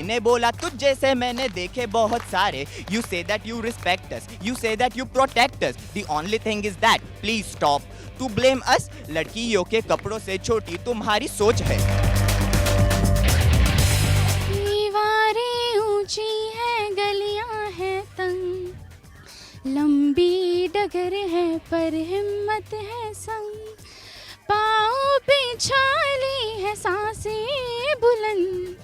किसी ने बोला तुझ जैसे मैंने देखे बहुत सारे. You say that you respect us, you say that you protect us. The only thing is that please stop to blame us. लड़कियों के कपड़ों से छोटी तुम्हारी सोच है. दीवारें ऊंची है, गलियां हैं तंग, लंबी डगर है पर हिम्मत है संग, पाँव पे छाली है सांसें बुलंद,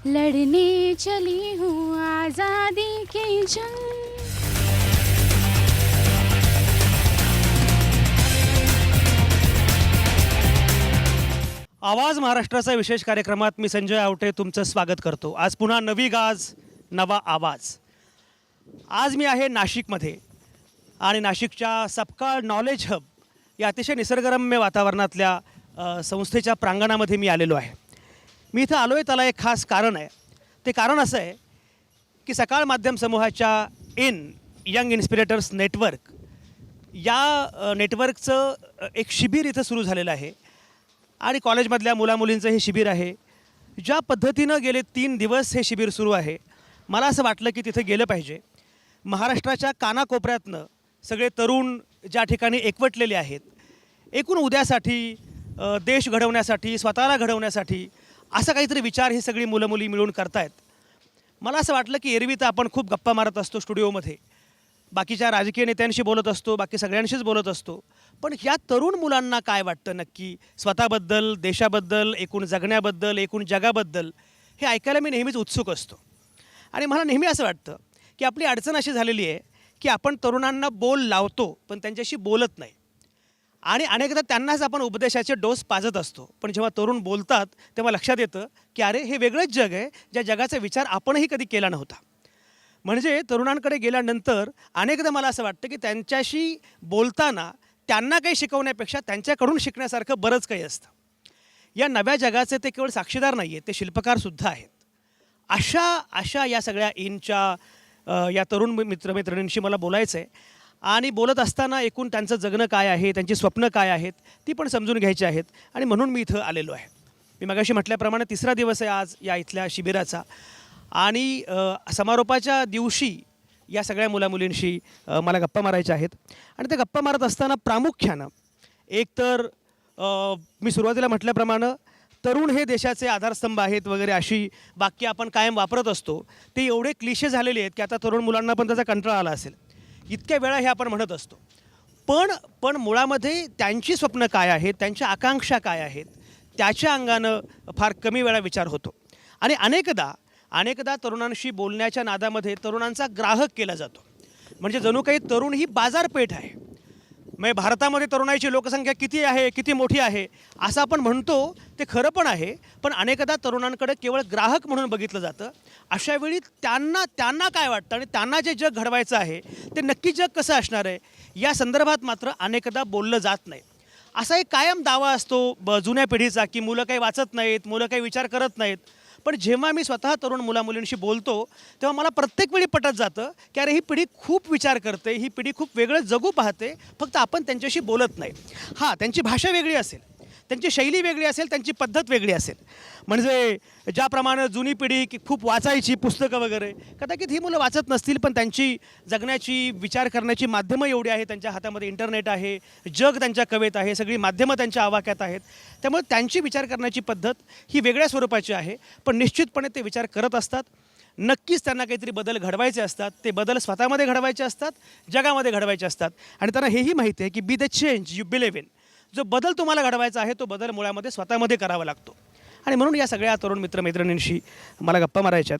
लड़ने चली हूँ आज़ादी की जंग. आवाज महाराष्ट्राचा विशेष कार्यक्रमात मी संजय आवटे तुमचं स्वागत करतो. आज पुन्हा नवी गाज नवा आवाज. आज मी आहे नाशिकमध्ये आणि नाशिकच्या सपकाळ नॉलेज हब या अतिशय निसर्गरम्य वातावरणातल्या संस्थेच्या प्रांगणामध्ये मी आलेलो आहे. मी इथं आलो आहे त्याला एक खास कारण आहे. ते कारण असं आहे की सकाळ माध्यम समूहाच्या यंग इन्स्पिरेटर्स नेटवर्क या नेटवर्कचं एक शिबिर इथं सुरू झालेलं आहे आणि कॉलेजमधल्या मुलामुलींचं हे शिबिर आहे. ज्या पद्धतीनं गेले 3 दिवस हे शिबिर सुरू आहे, मला असं वाटलं की तिथे गेलं पाहिजे. महाराष्ट्राच्या कानाकोपऱ्यातनं सगळे तरुण ज्या ठिकाणी एकवटलेले आहेत, एकूण उद्यासाठी, देश घडवण्यासाठी, स्वतःला घडवण्यासाठी असा काहीतरी विचार ही सगळी मुलं मुली मिळून करतायत. मला असं वाटलं की एरवी तर आपण खूप गप्पा मारत असतो स्टुडिओमध्ये, बाकीच्या राजकीय नेत्यांशी बोलत असतो, बाकी सगळ्यांशीच बोलत असतो, पण या तरुण मुलांना काय वाटतं नक्की स्वतःबद्दल, देशाबद्दल, एकूण जगण्याबद्दल, एकूण जगाबद्दल, हे ऐकायला मी नेहमीच उत्सुक असतो. आणि मला नेहमी असं वाटतं की आपली अडचण अशी झालेली आहे की आपण तरुणांना बोल लावतो पण त्यांच्याशी बोलत नाही. आणि अनेकदा त्यांनाच आपण उपदेशाचे डोस पाजत असतो, पण जेव्हा तरुण बोलतात तेव्हा लक्षात येतं की अरे हे वेगळंच जग आहे, ज्या जगाचा विचार आपणही कधी केला नव्हता. म्हणजे तरुणांकडे गेल्यानंतर अनेकदा मला असं वाटतं की त्यांच्याशी बोलताना त्यांना काही शिकवण्यापेक्षा त्यांच्याकडून शिकण्यासारखं बरंच काही असतं. या नव्या जगाचे ते केवळ साक्षीदार नाही आहेत, ते शिल्पकारसुद्धा आहेत. अशा या सगळ्या या तरुण मित्रमैत्रिणींशी मला बोलायचं आहे. आणि बोलत असताना एकूण त्यांचं जगणं काय आहे, त्यांची स्वप्नं काय आहेत, ती पण समजून घ्यायची आहेत. आणि म्हणून मी इथं आलेलो आहे. मी मगाशी म्हटल्याप्रमाणे 3रा दिवस आहे आज या इथल्या शिबिराचा. आणि समारोपाच्या दिवशी या सगळ्या मुलामुलींशी मला गप्पा मारायच्या आहेत. आणि त्या गप्पा मारत असताना प्रामुख्यानं एकतर मी सुरुवातीला म्हटल्याप्रमाणे तरुण हे देशाचे आधारस्तंभ आहेत वगैरे अशी वाक्य आपण कायम वापरत असतो, ते एवढे क्लिशे झालेले आहेत की आता तरुण मुलांना पण त्याचा कंटाळा आला असेल. इतक्या वेळा हे आपण म्हणत असतो. पण मुळामध्ये त्यांची स्वप्न काय आहेत, त्यांच्या आकांक्षा काय आहेत, त्याच्या अंगानं फार कमी वेळा विचार होतो. आणि अनेकदा तरुणांशी बोलण्याच्या नादामध्ये तरुणांचा ग्राहक केला जातो. म्हणजे जणू काही तरुण ही बाजारपेठ आहे. म्हणजे भारतामध्ये तरुणाईची लोकसंख्या किती आहे, किती मोठी आहे असं आपण म्हणतो, ते खरं पण आहे. पण अनेकदा तरुणांकडे केवळ ग्राहक म्हणून बघितलं जातं. अशा वेळी त्यांना काय वाटतं आणि त्यांना जे जग घडवायचं आहे ते नक्की जग कसं असणार आहे या संदर्भात मात्र अनेकदा बोललं जात नाही. असा एक कायम दावा असतो जुन्या पिढीचा की मुलं काही वाचत नाहीत, मुलं काही विचार करत नाहीत. पण जेव्हा मी स्वतः तरुण मुलामुलींशी बोलतो तेव्हा मला प्रत्येक वेळी पटत जातं की अरे ही पिढी खूप विचार करते, ही पिढी खूप वेगळं जगू पाहते, फक्त आपण त्यांच्याशी बोलत नाही. हां, त्यांची भाषा वेगळी असेल, त्यांची शैली वेगळी असेल, त्यांची पद्धत वेगळी असेल. म्हणजे ज्याप्रमाणे जुनी पिढी की खूप वाचायची पुस्तकं वगैरे, कदाचित ही मुलं वाचत नसतील, पण त्यांची जगण्याची, विचार करण्याची माध्यमं एवढी आहे, त्यांच्या हातामध्ये इंटरनेट आहे, जग त्यांच्या कवेत आहे, सगळी माध्यमं त्यांच्या आवाक्यात आहेत. त्यामुळे त्यांची विचार करण्याची पद्धत ही वेगळ्या स्वरूपाची आहे. पण निश्चितपणे ते विचार करत असतात. नक्कीच त्यांना काहीतरी बदल घडवायचे असतात. ते बदल स्वतःमध्ये घडवायचे असतात, जगामध्ये घडवायचे असतात. आणि त्यांना हेही माहिती आहे की be the change you believe in. जो बदल तुम्हाला घडवायचा आहे तो बदल मुळामध्ये स्वतःमध्ये करावा लागतो. आणि म्हणून या सगळ्या तरुण मित्रमैत्रिणींशी मला गप्पा मारायच्यात.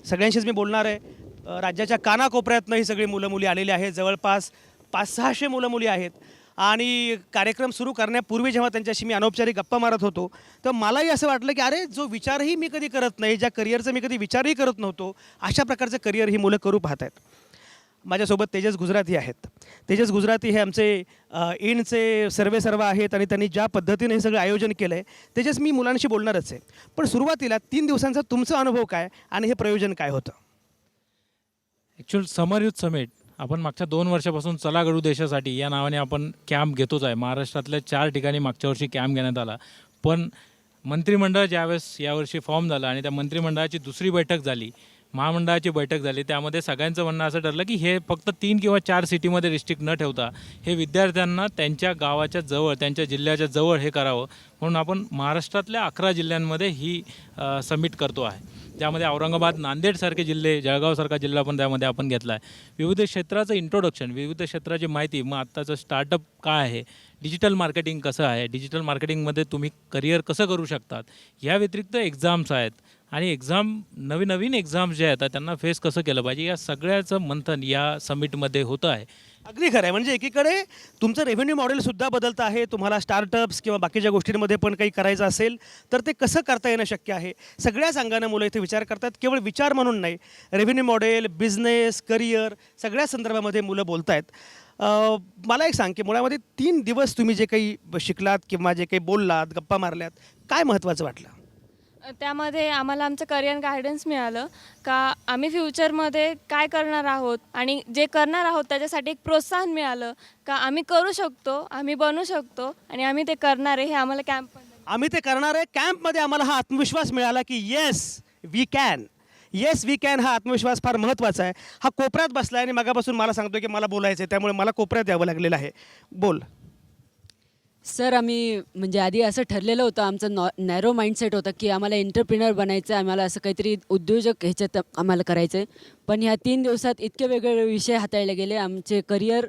सगळ्यांशीच मी बोलणार आहे. राज्याच्या कानाकोपऱ्यातनं ही सगळी मुलं मुली आलेली आहेत. जवळपास 500-600 मुलं मुली आहेत. आणि कार्यक्रम सुरू करण्यापूर्वी जेव्हा त्यांच्याशी मी अनौपचारिक गप्पा मारत होतो तेव्हा मलाही असं वाटलं की अरे जो विचारही मी कधी करत नाही, ज्या करिअरचं मी कधी विचारही करत नव्हतो, अशा प्रकारचं करिअर ही मुलं करू पाहत आहेत. माझ्यासोबत तेजस गुजराती आहेत. तेजस गुजराती हे आमचे इनचे सर्वेसर्वा आहेत आणि त्यांनी ज्या पद्धतीने हे सगळं आयोजन केलं आहे. तेजस, मी मुलांशी बोलणारच आहे, पण सुरुवातीला 3 दिवसांचा तुमचा अनुभव काय आणि हे प्रयोजन काय होतं? ॲक्च्युअल समर युथ समिट आपण मागच्या 2 वर्षापासून चला घडू देशासाठी या नावाने आपण कॅम्प घेतोच आहे. महाराष्ट्रातल्या 4 ठिकाणी मागच्या वर्षी कॅम्प घेण्यात आला. पण मंत्रिमंडळ ज्यावेळेस यावर्षी फॉर्म झालं आणि त्या मंत्रिमंडळाची दुसरी बैठक झाली, महामंडळाची बैठक झाली, त्यामध्ये सगळ्यांचं म्हणणं असं ठरलं की हे फक्त 3 किंवा 4 सिटीमध्ये रिस्ट्रिक्ट न ठेवता हे विद्यार्थ्यांना त्यांच्या गावाच्या जवळ, त्यांच्या जिल्ह्याच्या जवळ हे करावं, म्हणून आपण महाराष्ट्रातल्या 11 जिल्ह्यांमध्ये ही समिट करतो आहे. त्यामध्ये औरंगाबाद, नांदेडसारखे जिल्हे, जळगावसारखा जिल्हा पण त्यामध्ये आपण घेतला आहे. विविध क्षेत्राचं इंट्रोडक्शन, विविध क्षेत्राची माहिती, मग आत्ताचं स्टार्टअप काय आहे, डिजिटल मार्केटिंग कसं आहे, डिजिटल मार्केटिंगमध्ये तुम्ही करिअर कसं करू शकतात, या व्यतिरिक्त एक्झाम्स आहेत आणि नवीन नवीन एक्झाम्स जे आहेत त्यांना फेस कसं केलं पाहिजे, या सगळ्याचं मंथन या समिटमध्ये होतं आहे. अगदी खरं आहे. म्हणजे एकीकडे तुमचं रेव्हेन्यू मॉडेलसुद्धा बदलतं आहे. तुम्हाला स्टार्टअप्स किंवा बाकीच्या गोष्टींमध्ये पण काही करायचं असेल तर ते कसं करता येणं शक्य आहे. सगळ्या अंगानं मुलं इथे विचार करतात. केवळ विचार म्हणून नाही, रेव्हेन्यू मॉडेल, बिझनेस, करिअर सगळ्या संदर्भामध्ये मुलं बोलत आहेत. मला एक सांग की मुळामध्ये 3 दिवस तुम्ही जे काही शिकलात किंवा जे काही बोललात, गप्पा मारल्यात, काय महत्त्वाचं वाटलं? त्यामध्ये आम्हाला आमचं करिअर गायडन्स मिळालं का आम्ही फ्युचरमध्ये काय करणार आहोत आणि जे करणार आहोत त्याच्यासाठी एक प्रोत्साहन मिळालं का आम्ही करू शकतो, आम्ही बनू शकतो आणि आम्ही ते करणार आहे, हे आम्हाला कॅम्पमध्ये आम्ही ते करणार आहे. कॅम्पमध्ये आम्हाला हा आत्मविश्वास मिळाला की yes we can, yes we can. हा आत्मविश्वास फार महत्त्वाचा आहे. हा कोपऱ्यात बसला आहे आणि मगापासून मला सांगतो की मला बोलायचं आहे, त्यामुळे मला कोपऱ्यात यावं लागलेलं आहे. बोल. सर, आम्ही म्हणजे आधी असं ठरलेलं होतं, आमचं नॅरो माइंडसेट होतं की आम्हाला एंटरप्रिनर बनायचं आहे, आम्हाला असं काहीतरी उद्योजक ह्याच्यात आम्हाला करायचं आहे. पण ह्या 3 दिवसात इतके वेगवेगळे विषय हाताळले गेले. आमचे करिअर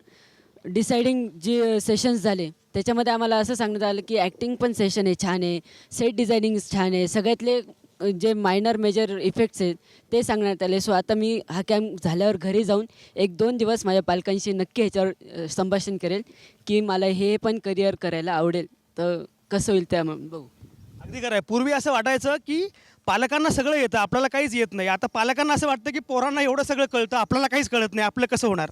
डिसाइडिंग जे सेशन्स झाले त्याच्यामध्ये आम्हाला असं सांगण्यात आलं की ॲक्टिंग पण सेशन आहे, छान आहे, सेट डिझायनिंग छान आहे, सगळ्यातले जे मायनर मेजर इफेक्ट्स आहेत ते सांगण्यात आले. सो आता मी हा कॅम्प झाल्यावर घरी जाऊन 1-2 दिवस माझ्या पालकांशी नक्की ह्याच्यावर संभाषण करेल की मला हे पण करिअर करायला आवडेल, तर कसं होईल त्या बघू. अगदी खरं आहे. पूर्वी असं वाटायचं की पालकांना सगळं येतं, आपल्याला काहीच येत नाही. आता पालकांना असं वाटतं की पोरांना एवढं सगळं कळतं, आपल्याला काहीच कळत नाही, आपलं कसं होणार.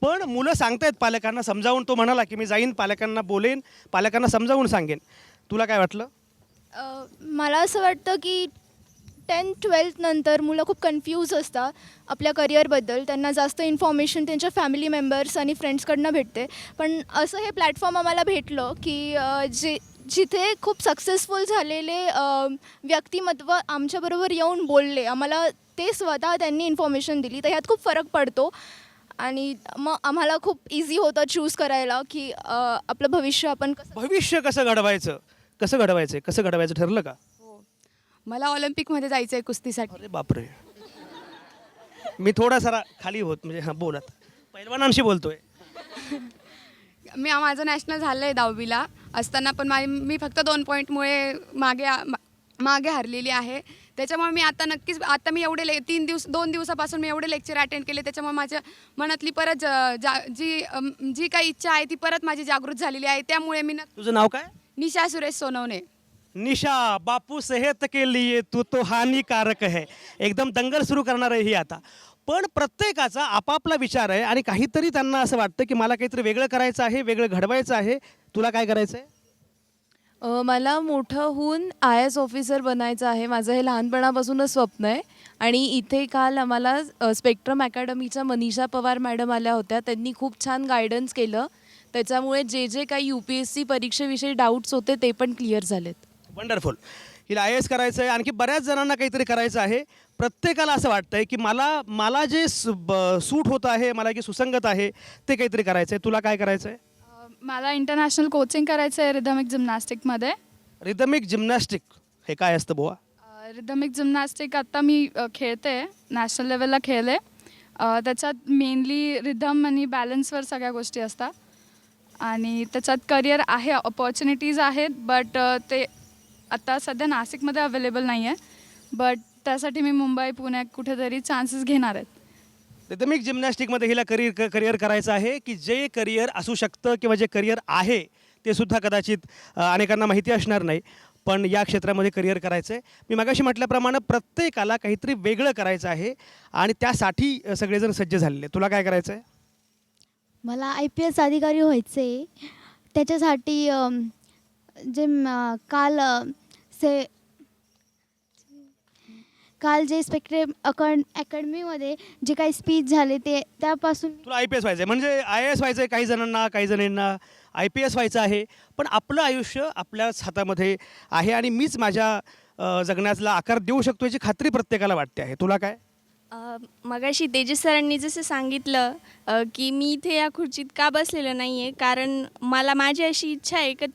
पण मुलं सांगतायत पालकांना समजावून. तो म्हणाला की मी जाईन, पालकांना बोलेन, पालकांना समजावून सांगेन. तुला काय वाटलं? मला असं वाटतं की 10th-12th नंतर मुलं खूप कन्फ्यूज असतात आपल्या करिअरबद्दल. त्यांना जास्त इन्फॉर्मेशन त्यांच्या फॅमिली मेंबर्स आणि फ्रेंड्सकडनं भेटते. पण असं हे प्लॅटफॉर्म आम्हाला भेटलं की जिथे खूप सक्सेसफुल झालेले व्यक्तिमत्व आमच्याबरोबर येऊन बोलले, आम्हाला ते स्वतः त्यांनी इन्फॉर्मेशन दिली. तर ह्यात खूप फरक पडतो आणि मग आम्हाला खूप इझी होतं चूज करायला की आपलं भविष्य आपण भविष्य कसं घडवायचं, कसं घडवायचं ठरलं का? मला ऑलिम्पिकमध्ये जायचं आहे कुस्तीसाठी. अरे बापरे. मी थोडासा खाली होत, म्हणजे हां बोलत पैलवानांशी बोलतोय. माझं नॅशनल झालं आहे 10वीला असताना, पण मी फक्त 2 पॉईंटमुळे मागे हरलेली आहे. त्याच्यामुळे मी आता मी एवढे 2 दिवसापासून मी एवढे लेक्चर अटेंड केले. त्याच्यामुळे माझ्या मनातली परत जी काही इच्छा आहे ती परत माझी जागृत झालेली आहे. त्यामुळे मी तुझं नाव काय? निशा सुरेश सोनवणे. निशा, बापू सेहत के लिए तू तो हानिकारक है. एकदम दंगल सुरू करणार आहे ही आता. पण प्रत्येकाचा आपापला विचार आहे आणि काहीतरी त्यांना असं वाटतं की मला काहीतरी वेगळं करायचं आहे, वेगळं घडवायचं आहे. तुला काय करायचं आहे? मला मोठं होऊन IAS ऑफिसर बनायचं आहे. माझं हे लहानपणापासूनच स्वप्न आहे. आणि इथे काल आम्हाला स्पेक्ट्रम अकॅडमीच्या मनीषा पवार मॅडम आल्या होत्या. त्यांनी खूप छान गायडन्स केलं. त्याच्यामुळे जे काही UPSC परीक्षेविषयी डाऊट्स होते ते पण क्लिअर झालेत. वंडरफुल. हिला IAS करायचं आहे, आणखी बऱ्याच जणांना काहीतरी करायचं आहे. प्रत्येकाला असं वाटतं आहे की मला जे सूट होतं आहे, मला जे सुसंगत आहे ते काहीतरी करायचं आहे. तुला काय करायचं आहे? मला इंटरनॅशनल कोचिंग करायचं आहे रिदमिक जिम्नॅस्टिकमध्ये. रिदमिक जिम्नॅस्टिक हे काय असतं बुवा? रिदमिक जिम्नॅस्टिक आत्ता मी खेळते, नॅशनल लेवलला खेळले. त्याच्यात मेनली रिदम आणि बॅलन्सवर सगळ्या गोष्टी असतात आणि त्याच्यात करिअर आहे, ऑपॉर्च्युनिटीज आहेत. बट ते आता सध्या नाशिकमध्ये अवेलेबल नाही आहे. बट त्यासाठी मी मुंबई, पुण्यात कुठेतरी चान्सेस घेणार आहेत. रिदमिक जिम्नॅस्टिकमध्ये हिला करिअर करायचं आहे की जे करिअर असू शकतं किंवा जे करिअर आहे ते सुद्धा कदाचित अनेकांना माहिती असणार नाही, पण या क्षेत्रामध्ये करिअर करायचं आहे. मी मगाशी म्हटल्याप्रमाणे प्रत्येकाला काहीतरी वेगळं करायचं आहे आणि त्यासाठी सगळेजण सज्ज झालेले. तुला काय करायचं आहे? मला IPS अधिकारी व्हायचं आहे. त्याच्यासाठी काल जे स्पेक्ट्रम अकॅडमीमध्ये जे काही स्पीच झाले ते त्यापासून तुला IPS व्हायचं आहे, म्हणजे IAS व्हायचं आहे काही जणांना, काही जणींना IPS व्हायचं आहे, पण आपलं आयुष्य आपल्याच हातामध्ये आहे आणि मीच माझ्या जगण्याला आकार देऊ शकतो याची खात्री प्रत्येकाला वाटते आहे. तुला काय? मगाशी तेजस सरांनी जसं सांगितलं की मी इथे या खुर्चीत का बसलेलं नाही आहे, कारण मला माझी अशी इच्छा आहे की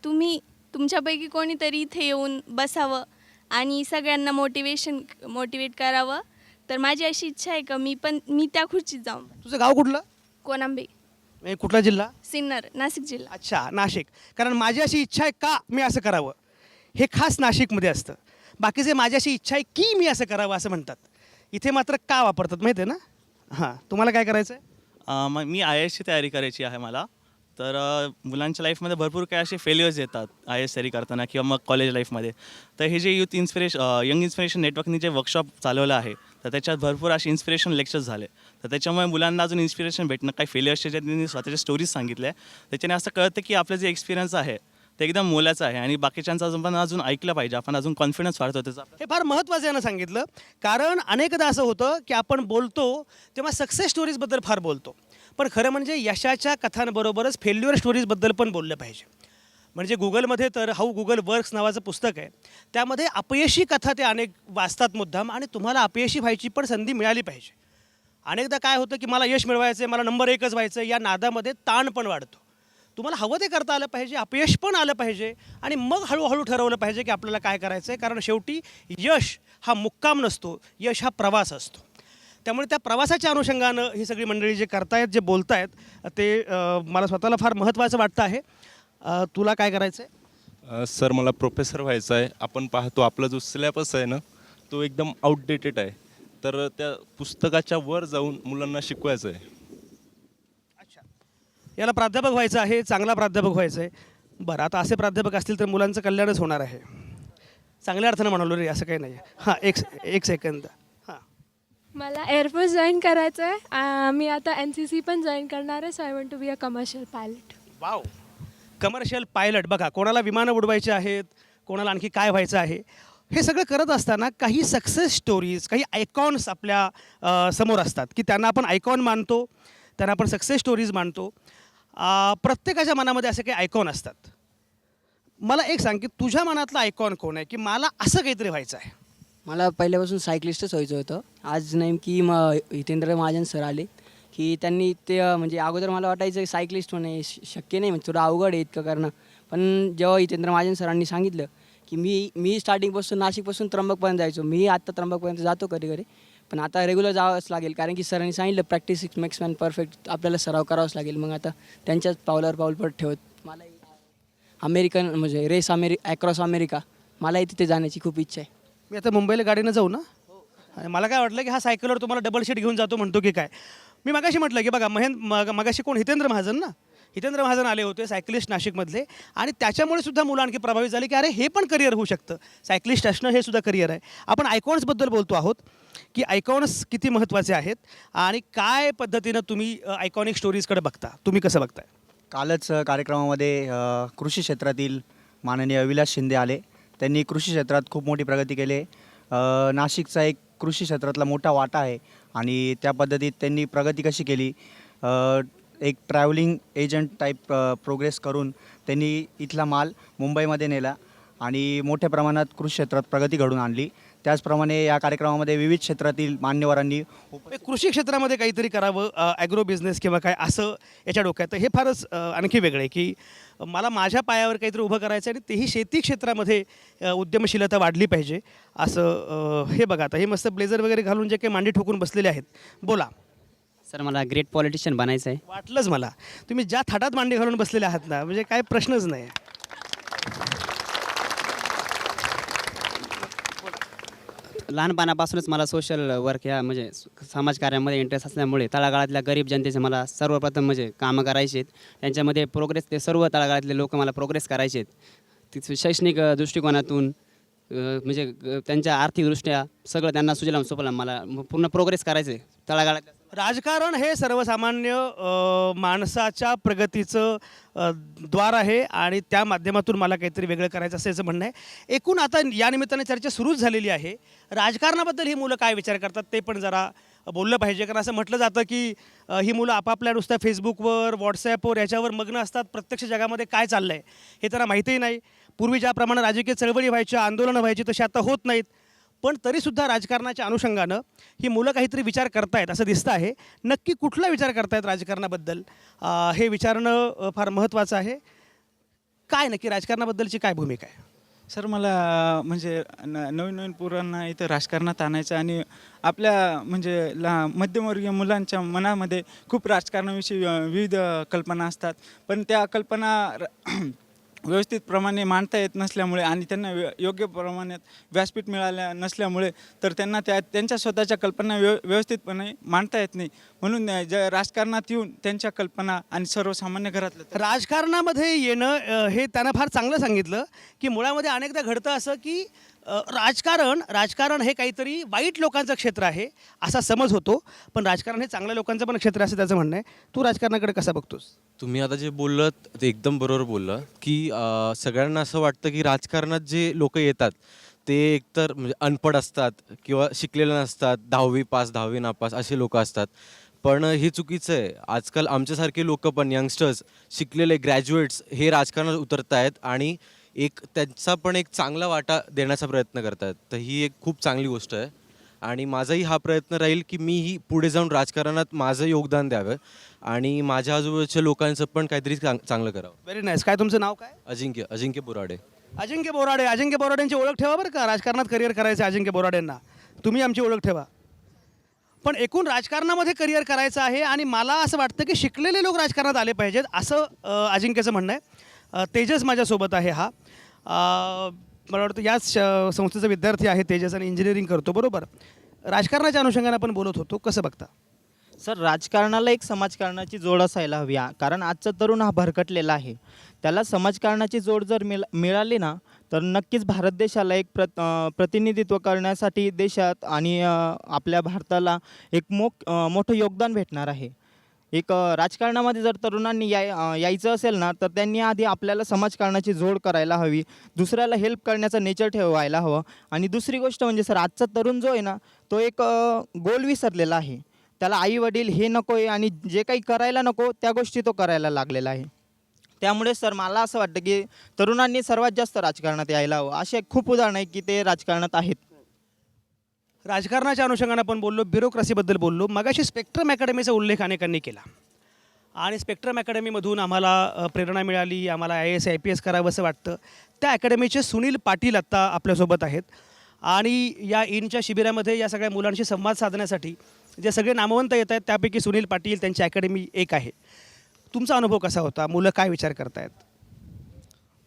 तुमच्यापैकी कोणीतरी इथे येऊन बसावं आणि सगळ्यांना मोटिवेट करावं. तर माझी अशी इच्छा आहे का मी त्या खुर्चीत जाऊन. तुझं गाव कुठलं? कोनांबे, कुठला जिल्हा? सिन्नर, नाशिक जिल्हा. अच्छा, नाशिक. कारण माझी अशी इच्छा आहे का मी असं करावं हे खास नाशिकमध्ये असतं. बाकीचे माझी अशी इच्छा आहे की मी असं करावं असं म्हणतात. इथे मात्र का वापरतात माहिती आहे ना? हां, तुम्हाला काय करायचं आहे? मग मी IASची तयारी करायची आहे मला. तर मुलांच्या लाईफमध्ये भरपूर काही असे फेल्युअर्स येतात IAS तयारी करताना किंवा मग कॉलेज लाईफमध्ये. तर हे जे यंग इन्स्पिरेशन नेटवर्कनी जे वर्कशॉप चालवलं आहे, तर त्याच्यात भरपूर असे इन्स्पिरेशन लेक्चर्स झाले. तर त्याच्यामुळे मुलांना अजून इन्स्पिरेशन भेटणं, काही फेल्युअर्सचे जे त्यांनी स्वतःच्या स्टोरीज सांगितल्या, त्याच्याने असं कळतं की आपलं जे एक्सपिरियन्स आहे ते एकदम मोलाचं आहे आणि बाकीच्यांचं पण अजून ऐकलं पाहिजे. आपण अजून कॉन्फिडन्स वाढतो त्याचा. हे फार महत्त्वाचं यानं सांगितलं, कारण अनेकदा असं होतं की आपण बोलतो तेव्हा सक्सेस स्टोरीजबद्दल फार बोलतो, पण खरं म्हणजे यशाच्या कथांबरोबरच फेल्युअर स्टोरीजबद्दल पण बोललं पाहिजे. म्हणजे गुगलमध्ये तर हाऊ गुगल वर्क्स नावाचं पुस्तक आहे, त्यामध्ये अपयशी कथा ते अनेक वाचतात मुद्दाम, आणि तुम्हाला अपयशी व्हायची पण संधी मिळाली पाहिजे. अनेकदा काय होतं की मला यश मिळवायचं आहे, मला नंबर 1च व्हायचं आहे, या नादामध्ये ताण पण वाढतो. तुम्हाला हवं ते करता आलं पाहिजे, अपयश पण आलं पाहिजे, आणि मग हळूहळू ठरवलं पाहिजे की आपल्याला काय करायचं आहे. कारण शेवटी यश हा मुक्काम नसतो, यश हा प्रवास असतो. त्यामुळे त्या प्रवासाच्या अनुषंगानं ही सगळी मंडळी जे करतायत, जे बोलतायत, ते मला स्वतःला फार महत्त्वाचं वाटतं आहे. तुला काय करायचं आहे? सर, मला प्रोफेसर व्हायचं आहे. आपण पाहतो आपला जो सिलेबस आहे ना, तो एकदम आउटडेटेड आहे. तर त्या पुस्तकाच्या वर जाऊन मुलांना शिकवायचं आहे. अच्छा, याला प्राध्यापक व्हायचं आहे, चांगला प्राध्यापक व्हायचं आहे. बरं, आता असे प्राध्यापक असतील तर मुलांचं कल्याणच होणार आहे. चांगल्या अर्थानं म्हणालो रे, असं काही नाही. हां, एक सेकंद. हां, मला एअरफोर्स जॉईन करायचं आहे. मी आता NCC पण जॉईन करणार आहे. So I want to be a commercial pilot. Wow, commercial pilot. बघा, कोणाला विमानं उडवायची आहेत, कोणाला आणखी काय व्हायचं आहे. हे सगळं करत असताना काही सक्सेस स्टोरीज, काही आयकॉन्स आपल्या समोर असतात की त्यांना आपण आयकॉन मानतो, त्यांना आपण सक्सेस स्टोरीज मानतो. प्रत्येकाच्या मनामध्ये असे काही आयकॉन असतात. मला एक सांग की तुझ्या मनातला आयकॉन कोण आहे की मला असं काहीतरी व्हायचं आहे? मला पहिल्यापासून सायकलिस्टच व्हायचं होतं. आज नेमकी मग हितेंद्र महाजन सर आले की त्यांनी ते म्हणजे अगोदर मला वाटायचं सायकलिस्ट होणे शक्य नाही, म्हणजे थोडं अवघड आहे इतकं करणं. पण जेव्हा हितेंद्र महाजन सरांनी सांगितलं की मी स्टार्टिंगपासून नाशिकपासून त्र्यंबकपर्यंत जायचो. मी आत्ता त्र्यंबकपर्यंत जातो कधी कधी, पण आता रेग्युलर जावंच लागेल, कारण की सरांनी सांगितलं प्रॅक्टिस मेक्स मॅन परफेक्ट. आपल्याला सराव करावाच लागेल. मग आता त्यांच्याच पावलावर पाऊल पट ठेवत मला अमेरिकन म्हणजे ॲक्रॉस अमेरिका, मलाही तिथे जाण्याची खूप इच्छा आहे. मी आता मुंबईला गाडीनं जाऊ ना? मला काय वाटलं की हा सायकलवर तुम्हाला डबल शीट घेऊन जातो म्हणतो की काय. मी मगाशी म्हटलं की बघा, मगाशी कोण, हितेंद्र महाजन ना, हितेंद्र महाजन आले होते, सायकलिस्ट नाशिकमधले, आणि त्याच्यामुळे सुद्धा मुलं आणखी प्रभावित झाली की अरे हे पण करिअर होऊ शकतं, सायकलिस्ट असणं हे सुद्धा करिअर आहे. आपण आयकॉन्सबद्दल बोलतो आहोत की आयकॉन्स किती महत्त्वाचे आहेत आणि काय पद्धतीनं तुम्ही आयकॉनिक स्टोरीजकडे बघता, तुम्ही कसं बघताय? कालच कार्यक्रमामध्ये कृषी क्षेत्रातील माननीय अविलास शिंदे आले. त्यांनी कृषी क्षेत्रात खूप मोठी प्रगती केली आहे. नाशिकचा एक कृषी क्षेत्रातला मोठा वाटा आहे आणि त्या पद्धतीत त्यांनी प्रगती कशी केली, एक ट्रॅव्हलिंग एजंट टाईप प्रोग्रेस करून त्यांनी इथला माल मुंबईमध्ये नेला आणि मोठ्या प्रमाणात कृषी क्षेत्रात प्रगती घडून आणली. त्याचप्रमाणे या कार्यक्रमामध्ये विविध क्षेत्रातील मान्यवरांनी कृषी क्षेत्रामध्ये काहीतरी करावं, ॲग्रो बिझनेस किंवा काय असं याच्या डोक्यात. हे फारच आणखी वेगळं आहे की मला माझ्या पायावर काहीतरी उभं करायचं आणि तेही शेती क्षेत्रामध्ये उद्यमशीलता वाढली पाहिजे असं. हे बघा, आता हे मस्त ब्लेझर वगैरे घालून जे काही मांडी ठोकून बसलेले आहेत. बोला सर, मला ग्रेट पॉलिटिशियन बनायचं आहे. वाटलंच मला, तुम्ही ज्या थाटात मांडी घालून बसलेले आहात ना, म्हणजे काय प्रश्नच नाही. लहानपणापासूनच मला सोशल वर्क या म्हणजे समाजकार्यामध्ये इंटरेस्ट असल्यामुळे तळागाळातल्या गरीब जनतेचे मला सर्वप्रथम म्हणजे कामं करायचे आहेत. त्यांच्यामध्ये प्रोग्रेस, ते सर्व तळागाळातले लोक मला प्रोग्रेस करायचे आहेत. ती शैक्षणिक दृष्टिकोनातून म्हणजे त्यांच्या आर्थिकदृष्ट्या सगळं त्यांना सुजलाम सुफलाम मला पूर्ण प्रोग्रेस करायचं आहे तळागाळात. राजकारण हे सर्वसामान्य माणसाच्या प्रगतीचं द्वार आहे आणि त्या माध्यमातून मला काहीतरी वेगळं करायचं असं याचं म्हणणं आहे. एकूण आता या निमित्ताने चर्चा सुरूच झालेली आहे. राजकारणाबद्दल ही मुलं काय विचार करतात ते पण जरा बोललं पाहिजे, कारण असं म्हटलं जातं की ही मुलं आपापल्या नुसत्या फेसबुकवर, व्हॉट्सॲपवर याच्यावर मग्न असतात. प्रत्यक्ष जगामध्ये काय चाललं आहे हे त्यांना माहितीही नाही. पूर्वी ज्याप्रमाणे राजकीय चळवळी व्हायच्या, आंदोलनं व्हायची, तशी आता होत नाहीत. पण तरीसुद्धा राजकारणाच्या अनुषंगानं ही मुलं काहीतरी विचार करतायत असं दिसतं आहे. नक्की कुठला विचार करतायत राजकारणाबद्दल हे विचारणं फार महत्त्वाचं आहे. काय नक्की राजकारणाबद्दलची काय भूमिका आहे? सर मला म्हणजे नवीन नवीन पोरांना इथं राजकारणात आणायचं आणि आपल्या म्हणजे मध्यमवर्गीय मुलांच्या मनामध्ये खूप राजकारणाविषयी विविध कल्पना असतात, पण त्या कल्पना व्यवस्थित प्रमाणे मांडता येत नसल्यामुळे आणि त्यांना योग्य प्रमाणात व्यासपीठ मिळाल्या नसल्यामुळे तर त्यांना त्यांच्या स्वतःच्या कल्पना व्यवस्थितपणे मांडता येत नाही. म्हणून राजकारणात येऊन त्यांच्या कल्पना आणि सर्वसामान्य घरातलं राजकारणामध्ये येणं हे त्यांना फार चांगलं सांगितलं की मुळामध्ये अनेकदा घडतं असं की राजकारण हे काहीतरी वाईट लोकांचं क्षेत्र आहे असा समज होतो, पण राजकारण हे चांगल्या लोकांचं पण क्षेत्र असं त्याचं म्हणणं आहे. तू राजकारणाकडे कसा बघतोस? तुम्ही आता जे बोललात ते एकदम बरोबर बोललं की सगळ्यांना असं वाटतं की राजकारणात जे लोक येतात ते एकतर म्हणजे अनपढ असतात किंवा शिकलेले नसतात, 10वी पास 10वी नापास असे लोक असतात. पण हे चुकीचं आहे. आजकाल आमच्यासारखे लोक पण यंगस्टर्स शिकलेले ग्रॅज्युएट्स हे राजकारणात उतरत आहेत आणि त्यांचा पण एक चांगला वाटा देण्याचा प्रयत्न करतात. तर ही एक खूप चांगली गोष्ट आहे आणि माझाही हा प्रयत्न राहील की मीही पुढे जाऊन राजकारणात माझं योगदान द्यावं आणि माझ्या आजूबाजूच्या लोकांचं पण काहीतरी चांगलं करावं. Very nice. काय तुमचं नाव काय? अजिंक्य बोराडे. अजिंक्य बोराड्यांची ओळख ठेवा बरं का. राजकारणात करिअर करायचं अजिंक्य बोराडेंना, तुम्ही आमची ओळख ठेवा. पण एकूण राजकारणामध्ये करिअर करायचं आहे आणि मला असं वाटतं की शिकलेले लोक राजकारणात आले पाहिजेत असं अजिंक्यचं म्हणणं आहे. तेजस माझ्यासोबत आहे. हा मला वाटतं याच संस्थेचा विद्यार्थी आहे तेजस आणि इंजिनिअरिंग करतो. बरोबर. राजकारणाच्या अनुषंगाने आपण बोलत होतो, कसं बघता? सर, राजकारणाला एक समाजकारणाची जोड असायला हवी. कारण आजचा तरुण हा भरकटलेला आहे. त्याला समाजकारणाची जोड जर मिळाली ना तर नक्कीच भारत देशाला एक प्रतिनिधित्व करण्यासाठी देशात आणि आपल्या भारताला एक मोठं योगदान भेटणार आहे. एक राजकारणामध्ये जर तरुणांनी यायचं असेल ना तर त्यांनी आधी आपल्याला समाजकारणाची जोड करायला हवी, दुसऱ्याला हेल्प करण्याचं नेचर ठेवायला हवं. आणि दुसरी गोष्ट म्हणजे सर, आजचा तरुण जो आहे ना तो एक गोल विसरलेला आहे. त्याला आई वडील हे नको आहे आणि जे काही करायला नको त्या गोष्टी तो करायला लागलेला आहे. त्यामुळे सर मला असं वाटतं की तरुणांनी सर्वात जास्त राजकारणात यायला हवं. असे खूप उदाहरणं आहे की ते राजकारणात आहेत. राजकारणाच्या अनुषंगाने आपण बोललो, ब्युरोक्रेसीबद्दल बोललो. मगाशी स्पेक्ट्रम अकॅडमीचा उल्लेख अनेकांनी केला आणि स्पेक्ट्रम अकॅडमीमधून आम्हाला प्रेरणा मिळाली, आम्हाला IAS IPS करावं असं वाटतं. त्या अकॅडमीचे सुनील पाटील आत्ता आपल्यासोबत आहेत आणि या इनच्या शिबिरामध्ये या सगळ्या मुलांशी संवाद साधण्यासाठी जे सगळे नामवंत येत आहेत त्यापैकी सुनील पाटील त्यांची अकॅडमी एक आहे. तुमचा अनुभव कसा होता? मुलं काय विचार करतायत?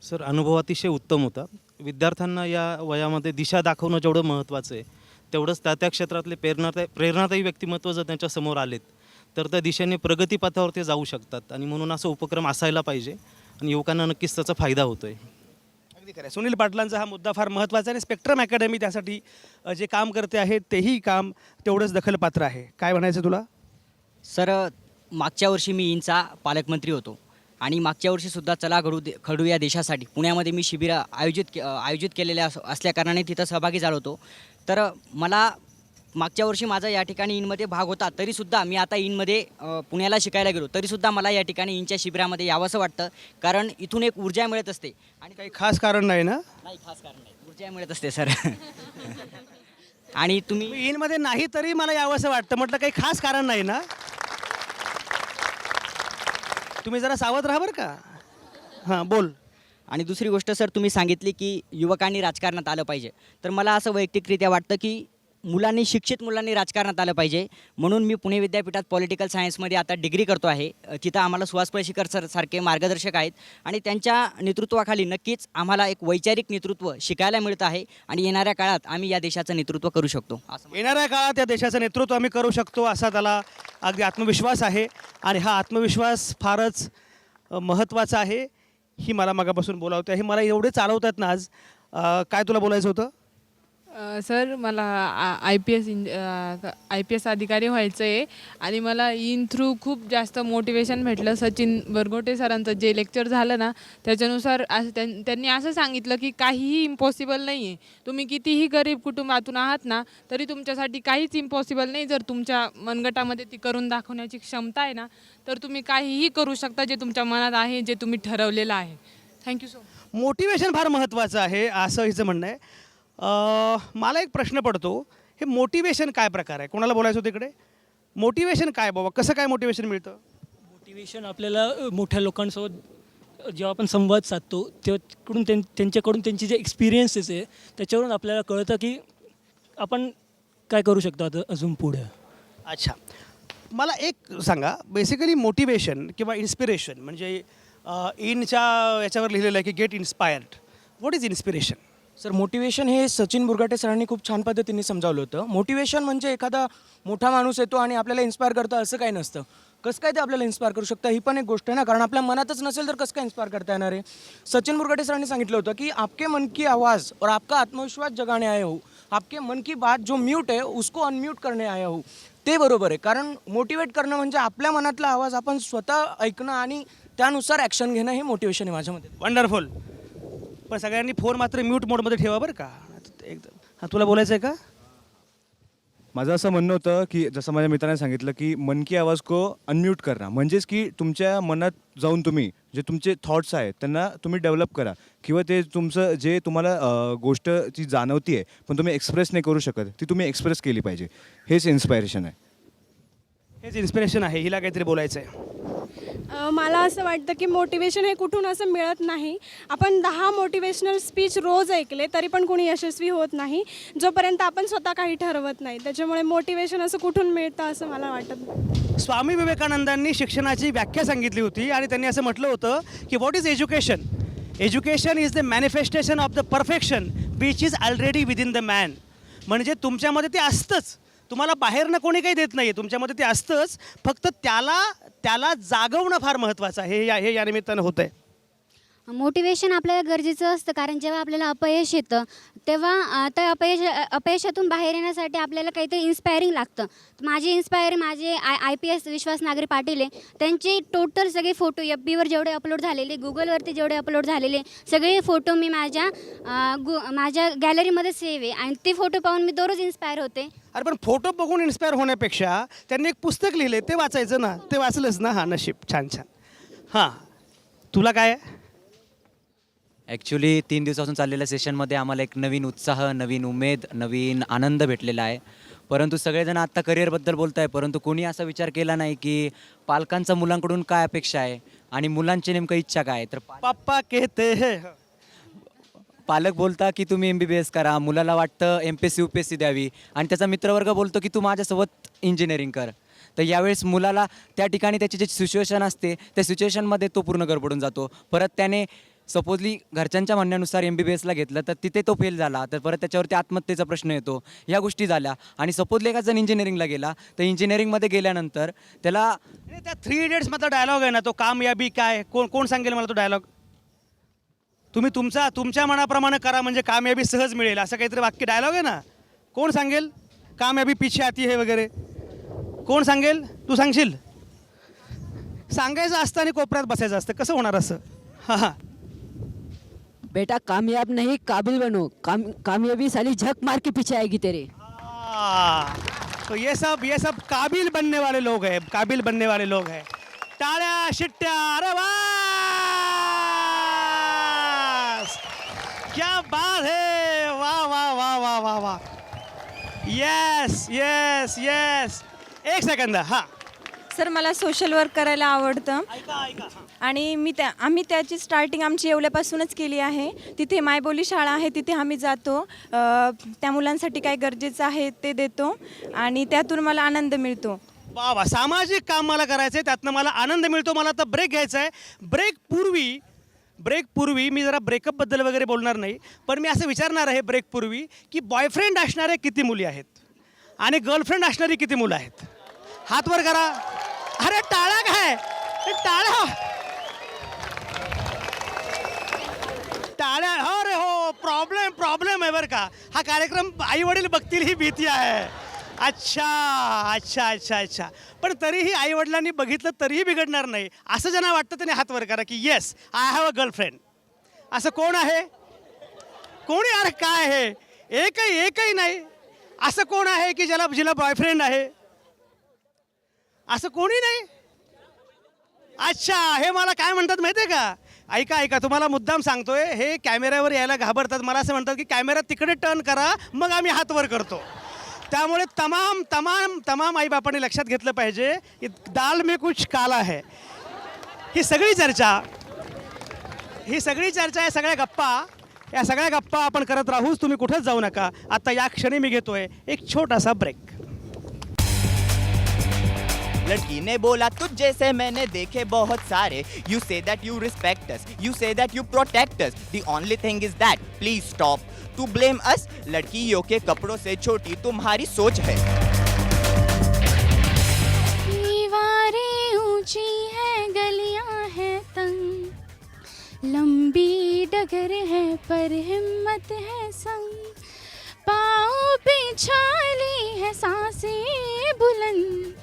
सर, अनुभव अतिशय उत्तम होता. विद्यार्थ्यांना या वयामध्ये दिशा दाखवणं जेवढं महत्त्वाचं आहे तेवढंच त्या क्षेत्रातले प्रेरणादायी व्यक्तिमत्व जर त्यांच्यासमोर आलेत तर त्या दिशेने प्रगतीपथावर ते जाऊ शकतात आणि म्हणून असं उपक्रम असायला पाहिजे आणि युवकांना नक्कीच त्याचा फायदा होतो आहे. अगदी खरं. सुनील पाटलांचा हा मुद्दा फार महत्त्वाचा आहे आणि स्पेक्ट्रम अकॅडमी त्यासाठी जे काम करते आहे तेही काम तेवढंच दखलपात्र आहे. काय म्हणायचं तुला? सर, मागच्या वर्षी मी इनचा पालकमंत्री होतो आणि मागच्या वर्षीसुद्धा चला घडू या देशासाठी पुण्यामध्ये मी शिबिर आयोजित केलेल्या असल्याकारणाने तिथं सहभागी झालो होतो. तर मला मागच्या वर्षी माझा या ठिकाणी इनमध्ये भाग होता, तरीसुद्धा मी आता इनमध्ये पुण्याला शिकायला गेलो तरीसुद्धा मला या ठिकाणी इनच्या शिबिरामध्ये यावंसं वाटतं, कारण इथून एक ऊर्जा मिळत असते. आणि काही खास कारण नाही ना? नाही, खास कारण नाही, ऊर्जा मिळत असते सर. आणि तुम्ही इनमध्ये नाही तरी मला यावंसं वाटतं. म्हटलं काही खास कारण नाही ना? तुम्ही जरा सावध राहा बरं का. हां, बोल. आणि दुसरी गोष्ट सर, तुम्ही सांगितली की युवकांनी राजकारणात आलं पाहिजे, तर मला असं वैयक्तिकरित्या वाटतं की शिक्षित मुलांनी राजकारणात आलं पाहिजे. म्हणून मी पुणे विद्यापीठात पॉलिटिकल सायन्समध्ये आता डिग्री करतो आहे. तिथं आम्हाला सुहास पळशीकर सर सारखे मार्गदर्शक आहेत आणि त्यांच्या नेतृत्वाखाली नक्कीच आम्हाला एक वैचारिक नेतृत्व शिकायला मिळत आहे आणि येणाऱ्या काळात आम्ही या देशाचं नेतृत्व करू शकतो. येणाऱ्या काळात या देशाचं नेतृत्व आम्ही करू शकतो असा त्याला अगदी आत्मविश्वास आहे आणि हा आत्मविश्वास फारच महत्त्वाचा आहे. ही मला मागापासून बोलावते आहे. मला एवढे चालवतात ना आज. काय तुला बोलायचं होतं? सर मला आय पी एस अधिकारी व्हायचं आहे आणि मला इन थ्रू खूप जास्त मोटिवेशन भेटलं. सचिन बरगोटे सरांचं जे लेक्चर झालं ना त्याच्यानुसार त्यांनी असं सांगितलं की काहीही इम्पॉसिबल नाही आहे. तुम्ही कितीही गरीब कुटुंबातून आहात ना तरी तुमच्यासाठी काहीच इम्पॉसिबल नाही. जर तुमच्या मनगटामध्ये ती करून दाखवण्याची क्षमता आहे ना तर तुम्ही काहीही करू शकता जे तुमच्या मनात आहे, जे तुम्ही ठरवलेलं आहे. Thank you so much. मोटिवेशन फार महत्त्वाचं आहे असं हिचं म्हणणं आहे. मला एक प्रश्न पडतो, हे मोटिवेशन काय प्रकार आहे? कोणाला बोलायचं होतं इकडे? मोटिवेशन काय बाबा, कसं काय मोटिवेशन मिळतं? मोटिवेशन आपल्याला मोठ्या लोकांसोबत जेव्हा आपण संवाद साधतो तेव्हा त्यांच्याकडून त्यांची जे एक्सपिरियन्सेस आहे त्याच्यावरून आपल्याला कळतं की आपण काय करू शकतो आता अजून पुढे. अच्छा, मला एक सांगा, बेसिकली मोटिवेशन किंवा इन्स्पिरेशन म्हणजे इनच्या याच्यावर लिहिलेलं आहे की get inspired. What is inspiration? Sir motivation हे सचिन बुरगाटे सरांनी खूप छान पद्धतीने समजावलं होतं. मोटिवेशन म्हणजे एखादा मोठा माणूस येतो आणि आपल्याला इन्स्पायर करतो असं काही नसतं. कसं काय ते आपल्याला इन्स्पायर करू शकतं ही पण एक गोष्ट आहे ना, कारण आपल्या मनातच नसेल तर कसं काय इन्स्पायर करता येणार आहे. सचिन बुरगाटे सरांनी सांगितलं होतं की आपके मन की आवाज़ और आपका आत्मविश्वास जगाने आया हो, आपके मन की बात जो म्यूट है उसको अनम्यूट करने आया हो. ते बरोबर आहे, कारण मोटिवेट करणं म्हणजे आपल्या मनातला आवाज आपण स्वतः ऐकणं आणि त्यानुसार ॲक्शन घेणं हे मोटिवेशन आहे माझ्यामध्ये. वंडरफुल. पण सगळ्यांनी फोन मात्र म्यूट मोडमध्ये ठेवा बरं का. एकदम. हां, तुला बोलायचं आहे का? माझं असं म्हणणं होतं की जसं माझ्या मित्राने सांगितलं की मन की आवाज को अनम्यूट करा, म्हणजेच की तुमच्या मनात जाऊन तुम्ही जे तुमचे थॉट्स आहेत त्यांना तुम्ही डेव्हलप करा, किंवा ते तुमचं जे तुम्हाला गोष्ट ती जाणवती आहे पण तुम्ही एक्सप्रेस नाही करू शकत ती तुम्ही एक्सप्रेस केली पाहिजे. हेच इन्स्पायरेशन आहे. हेच इन्स्पिरेशन आहे. हिला काहीतरी बोलायचं आहे. मला असं वाटतं की मोटिवेशन हे कुठून असं मिळत नाही. आपण 10 मोटिवेशनल स्पीच रोज ऐकले तरी पण कोणी यशस्वी होत नाही जोपर्यंत आपण स्वतः काही ठरवत नाही. त्याच्यामुळे मोटिवेशन असं कुठून मिळतं असं मला वाटत नाही. स्वामी विवेकानंदांनी शिक्षणाची व्याख्या सांगितली होती आणि त्यांनी असं म्हटलं होतं की what is education? Education is the manifestation of the perfection which is already within the man. म्हणजे तुमच्यामध्ये ते असतंच, तुम्हाला बाहेरनं कोणी काही देत नाही आहे, तुमच्यामध्ये ते असतंच, फक्त त्याला जागवणं फार महत्त्वाचं आहे. हे या निमित्तानं होतं आहे. मोटिवेशन आपल्याला गरजेचं असतं, कारण जेव्हा आपल्याला अपयश येतं तेव्हा त्या अपयशातून बाहेर येण्यासाठी आपल्याला काहीतरी इन्स्पायरिंग लागतं. माझे IPS विश्वास नागरी पाटील आहे, त्यांचे टोटल सगळे फोटो FBवर जेवढे अपलोड झालेले, गुगलवरती जेवढे अपलोड झालेले सगळे फोटो मी माझ्या गॅलरीमध्ये सेव्ह आहे आणि ते फोटो पाहून मी दररोज इन्स्पायर होते. अरे पण फोटो बघून इन्स्पायर होण्यापेक्षा त्यांनी एक पुस्तक लिहिले ते वाचायचं ना. ते वाचलंच ना. हां, नशीब. छान छान. हां, तुला काय आहे? ॲक्च्युली 3 दिवसापासून चाललेल्या सेशनमध्ये आम्हाला एक नवीन उत्साह, नवीन उमेद, नवीन आनंद भेटलेला आहे. परंतु सगळेजण आत्ता करिअरबद्दल बोलत आहे, परंतु कोणी असा विचार केला नाही की पालकांचा मुलांकडून काय अपेक्षा आहे आणि मुलांची नेमकं इच्छा काय. तर पप्पा कहते हैं, पालक बोलता की तुम्ही MBBS करा, मुलाला वाटतं MPSC UPSC द्यावी आणि त्याचा मित्रवर्ग बोलतो की तू माझ्यासोबत इंजिनिअरिंग कर. तर यावेळेस मुलाला त्या ठिकाणी त्याची जे सिच्युएशन असते त्या सिच्युएशनमध्ये तो पूर्ण गडबडून जातो. परत त्याने सपोजली घरच्यांच्या म्हणण्यानुसार MBBSला घेतलं तर तिथे तो फेल झाला, तर परत त्याच्यावरती आत्महत्येचा प्रश्न येतो. ह्या गोष्टी झाल्या. आणि सपोजली एका जण इंजिनिअरिंगला गेला तर इंजिनिअरिंगमध्ये गेल्यानंतर त्याला त्या 3 इडियट्समधला डायलॉग आहे ना, तो कामयाबी काय, कोण सांगेल मला तो डायलॉग? तुम्ही तुमच्या मनाप्रमाणे करा म्हणजे कामयाबी सहज मिळेल, असं काहीतरी वाक्य डायलॉग आहे ना. कोण सांगेल कामयाबी पीछे आती है वगैरे? कोण सांगेल? तू सांगशील? सांगायचं असतं आणि कोपऱ्यात बसायचं असतं. कसं होणार असं? हां हां. बेटा कामयाब नहीं काबिल बनो, कामयाबी साली झक मार के पीछे आएगी तेरे. तो ये सब काबिल बनने वाले लोग हैं, काबिल बनने वाले लोग हैं. टाळ्या शिट्ट्या. अरे वाह, क्या बात है. वाह वाह वाह वाह वाह वाह. Yes yes yes. एक सेकंद. हां सर, मला सोशल वर्क करायला आवडतं आणि आम्ही त्याची स्टार्टिंग आमची येवल्यापासूनच केली आहे. तिथे मायबोली शाळा आहे, तिथे आम्ही जातो, त्या मुलांसाठी काय गरजेचं आहे ते देतो आणि त्यातून मला आनंद मिळतो. वा वा. सामाजिक काम मला करायचं आहे, त्यातनं मला आनंद मिळतो. मला आता ब्रेक घ्यायचा आहे. ब्रेकपूर्वी मी जरा ब्रेकअपबद्दल वगैरे बोलणार नाही, पण मी असं विचारणार आहे ब्रेकपूर्वी की बॉयफ्रेंड असणारे किती मुली आहेत आणि गर्लफ्रेंड असणारी किती मुलं आहेत? हात वर करा. अरे टाळा काय, टाळा. अरे हो, प्रॉब्लेम नाही बरं का, हा कार्यक्रम आई वडील बघतील ही भीती आहे. अच्छा अच्छा अच्छा अच्छा, पण तरीही आई वडिलांनी बघितलं तरीही बिघडणार नाही असं ज्यांना वाटतं त्यांनी हात वर करा की yes I have a girlfriend. असं कोण आहे? कोणी? अरे काय आहे, एकही नाही. असं कोण आहे की जिला बॉयफ्रेंड आहे? असं कोणी नाही. अच्छा, हे मला काय म्हणतात माहिती आहे का? ऐका तुम्हाला मुद्दाम सांगतोय, हे कॅमेऱ्यावर यायला घाबरतात. मला असं म्हणतात की कॅमेरा तिकडे टर्न करा मग आम्ही हात वर करतो. त्यामुळे तमाम आईबापांनी लक्षात घेतलं पाहिजे की दाल में कुछ काला है. ही सगळी चर्चा, या सगळ्या गप्पा आपण करत राहूच. तुम्ही कुठेच जाऊ नका. आता या क्षणी मी घेतोय एक छोटासा ब्रेक. लड़की ने बोला तुझ जैसे मैंने देखे बहुत सारे. You say that you respect us. You say that you protect us. The only thing is that please stop to blame us. लड़कियों के कपड़ों से छोटी तुम्हारी सोच है. दीवारें ऊंची है, गलियां है तंग, लंबी डगर है पर हिम्मत है संग, पाँव पे छाली है सांसें बुलंद,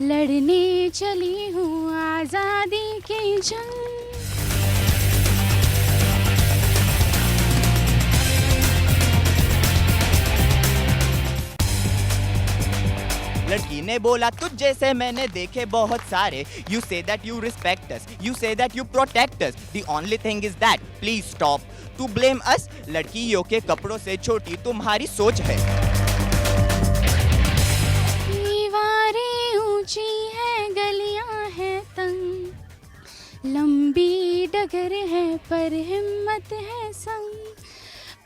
लड़ने चली हूँ आज़ादी की जंग. लड़की ने बोला तुझ जैसे मैंने देखे बहुत सारे. You say that you respect us. You say that you protect us. The only thing is that please stop to blame us. लड़कियों के कपड़ों से छोटी तुम्हारी सोच है. दीवारें ऊंची है, गलियां है तंग, लंबी डगर है पर हिम्मत है संग,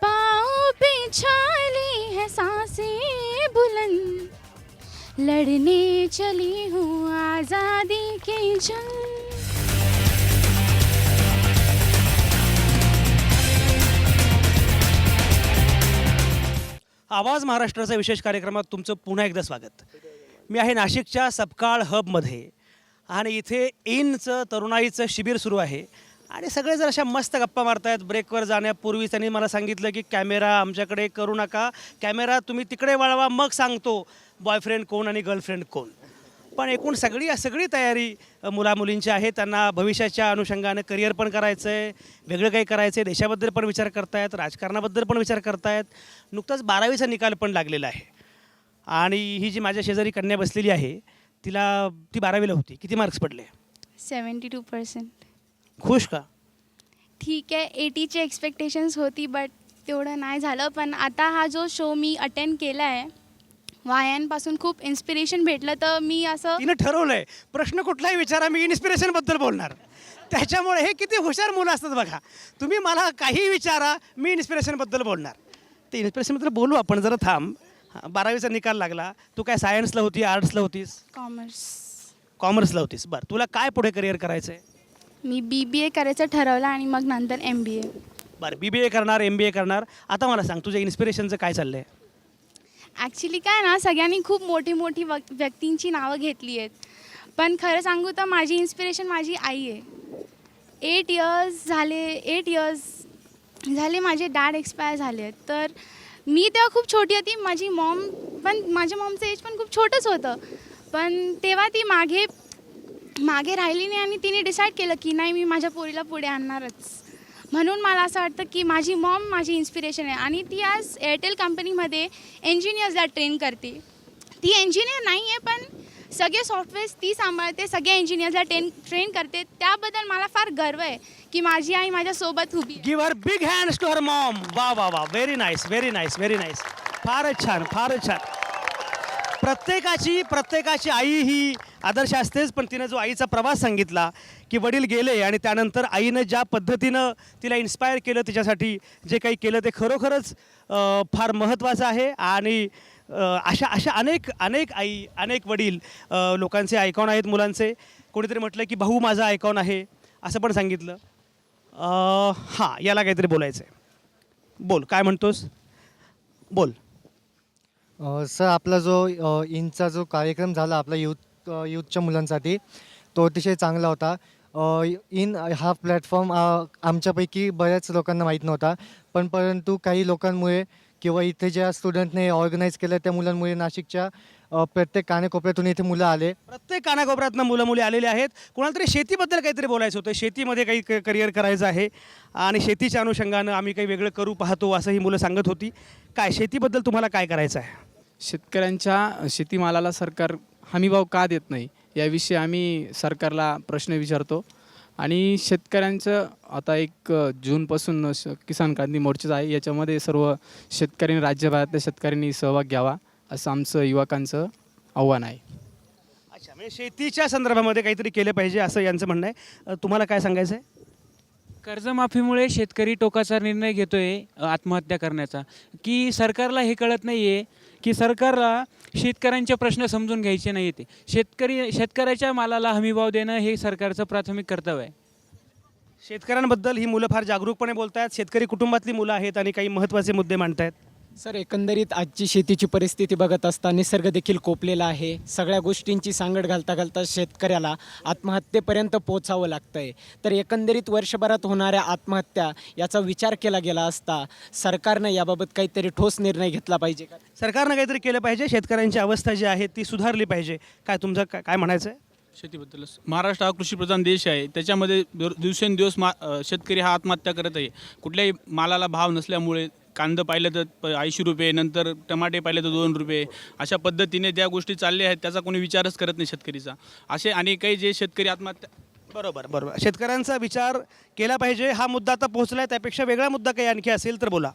पाँव पे छाली है सांसें बुलंद, लड़ने चली हूँ आज़ादी की जंग. आवाज महाराष्ट्राच्या विशेष कार्यक्रमात तुमचं पुन्हा एकदा स्वागत. मी आहे नाशिकच्या सबकाळ हबमध्ये आणि इथे इनचं तरुणाईचं शिबिर सुरू आहे आणि सगळे जर अशा मस्त गप्पा मारतायत. ब्रेकवर जाण्यापूर्वी त्यांनी मला सांगितलं की कॅमेरा आमच्याकडे करू नका, कॅमेरा तुम्ही तिकडे वळवा, मग सांगतो बॉयफ्रेंड कोण आणि गर्लफ्रेंड कोण. पण एकूण सगळी तयारी मुलामुलींची आहे. त्यांना भविष्याच्या अनुषंगानं करिअर पण करायचं आहे, वेगळं काही करायचं आहे, देशाबद्दल पण विचार करतायत, राजकारणाबद्दल पण विचार करतायत. नुकताच 12वीचा निकाल पण लागलेला आहे आणि ही जी माझ्या शेजारी कन्या बसलेली आहे ती 12वीला होती. किती मार्क्स पडले? 72%. खुश का? ठीक आहे, 80ची एक्सपेक्टेशन्स होती बट तेवढं नाही झालं. पण आता हा जो शो मी अटेंड केला आहे वायांपासून खूप इन्स्पिरेशन भेटलं. तर मी असं तिनं ठरवलंय प्रश्न कुठलाही विचारा मी इन्स्पिरेशनबद्दल बोलणार. त्याच्यामुळे हे किती हुशार मुलं असतात बघा. तुम्ही मला काही विचारा मी इन्स्पिरेशनबद्दल बोलणार. ते इन्स्पिरेशनबद्दल बोलू आपण, जरा थांब. 12वीचा निकाल लागला. तू काय सायन्सला होती, आर्ट्सला होतीस? कॉमर्सला होतीस. बरं, तुला काय पुढे करिअर करायचं आहे? मी BBA करायचं ठरवलं आणि मग नंतर MBA. बरं, BBA करणार, MBA करणार. आता मला सांग तुझ्या इन्स्पिरेशनचं काय चाललं आहे? ॲक्च्युली काय ना, सगळ्यांनी खूप मोठी व्यक्तींची नावं घेतली आहेत, पण खरं सांगू तर माझी इन्स्पिरेशन माझी आई आहे. 8 इयर्स झाले माझे डॅड एक्सपायर झाले आहेत. तर मी तेव्हा खूप छोटी होती. माझ्या मॉमचं एज पण खूप छोटंच होतं. पण तेव्हा ती मागे राहिली नाही आणि तिने डिसाईड केलं की नाही, मी माझ्या पोरीला पुढे आणणारच. म्हणून मला असं वाटतं की माझी मॉम माझी इन्स्पिरेशन आहे आणि ती आज एअरटेल कंपनीमध्ये इंजिनियर्सला ट्रेन करते. ती इंजिनियर नाही आहे पण सगळे सॉफ्टवेअर्स ती सांभाळते, सगळे इंजिनियर्सला ट्रेन करते. त्याबद्दल मला फार गर्व आहे की माझी आई माझ्यासोबत उभी आहे. Give her big hands to her mom. वा वा वा, very nice very nice very nice. फारच छान फारच छान. प्रत्येकाची आई ही आदर्श असतेच, पण तिनं जो आईचा प्रवास सांगितला की वडील गेले आणि त्यानंतर आईनं ज्या पद्धतीनं तिला इन्स्पायर केलं, तिच्यासाठी जे काही केलं ते खरोखरच फार महत्त्वाचं आहे. आणि अशा अनेक आई अनेक वडील लोकांचे आयकॉन आहेत मुलांचे. कोणीतरी म्हटलं की भाऊ माझा आयकॉन आहे असं पण सांगितलं. हां, याला काहीतरी बोलायचं आहे. बोल, काय म्हणतोस? बोल. सर, आपला जो इनचा जो कार्यक्रम झाला आपला यूथच्या मुलांसाठी तो अतिशय चांगला होता. इन हा प्लॅटफॉर्म आमच्यापैकी बऱ्याच लोकांना माहीत नव्हता, परंतु काही लोकांमुळे किंवा इथे ज्या स्टुडंटने ऑर्गनाईज केलं त्या मुलांमुळे नाशिकच्या प्रत्येक कानाकोपऱ्यातून इथे मुलं आले. प्रत्येक कानाकोपऱ्यातनं मुलं मुली आलेली आहेत. कोणाला तरी शेतीबद्दल काहीतरी बोलायचं होतं, शेतीमध्ये काही करिअर करायचं आहे आणि शेतीच्या अनुषंगानं आम्ही काही वेगळं करू पाहतो असं ही मुलं सांगत होती. काय शेतीबद्दल तुम्हाला काय करायचं आहे? शेतकऱ्यांच्या शेतीमालाला सरकार हमीभाव का देत नाही याविषयी आम्ही सरकारला प्रश्न विचारतो. आणि शेतकऱ्यांचं आता 1 जूनपासून किसान क्रांती मोर्चा आहे, याच्यामध्ये सर्व शेतकऱ्यांनी, राज्यभरातल्या शेतकऱ्यांनी सहभाग घ्यावा असं आमचं युवकांचं आव्हान आहे. अच्छा, म्हणजे शेतीच्या संदर्भामध्ये काहीतरी केलं पाहिजे असं यांचं म्हणणं आहे. तुम्हाला काय सांगायचं आहे? कर्जमाफीमुळे शेतकरी टोकाचा निर्णय घेतोय आत्महत्या करण्याचा, की सरकारला हे कळत नाही आहे की सरकारला शेतकऱ्यांचे प्रश्न समजून घ्यायचे नाही ते. शेतकऱ्याच्या मालाला हमीभाव देणं हे सरकारचं प्राथमिक कर्तव्य आहे. शेतकऱ्यांबद्दल ही मुलं फार जागरूकपणे बोलत आहेत. शेतकरी कुटुंबातली मुलं आहेत आणि काही महत्त्वाचे मुद्दे मांडत आहेत. सर, एकंदरीत आजची शेतीची परिस्थिती बघत असता निसर्ग देखील कोपलेला आहे. सगळ्या गोष्टींची सांगड घालता घालता शेतकऱ्याला आत्महत्येपर्यंत पोचावं लागतं आहे. तर एकंदरीत वर्षभरात होणाऱ्या आत्महत्या याचा विचार केला गेला असता सरकारनं याबाबत काहीतरी ठोस निर्णय घेतला पाहिजे का? सरकारनं काहीतरी केलं पाहिजे. शेतकऱ्यांची अवस्था जी आहे ती सुधारली पाहिजे. काय तुमचं काय म्हणायचं आहे? शेतीबद्दलच. महाराष्ट्र हा कृषीप्रधान देश आहे, त्याच्यामध्ये दिवसेंदिवस शेतकरी हा आत्महत्या करत आहे. कुठल्याही मालाला भाव नसल्यामुळे कांदा पाहिलं तर 80 रुपये, नंतर टमाटे पाहिले तर 2 रुपये, अशा पद्धतीने ज्या गोष्टी चालल्या आहेत त्याचा कोणी विचारच करत नाही शेतकरीचा. असे आणि काही जे शेतकरी आत्महत्या. बरोबर. शेतकऱ्यांचा विचार केला पाहिजे. हा मुद्दा आता पोहोचला आहे, त्यापेक्षा वेगळा मुद्दा काही आणखी असेल तर बोला.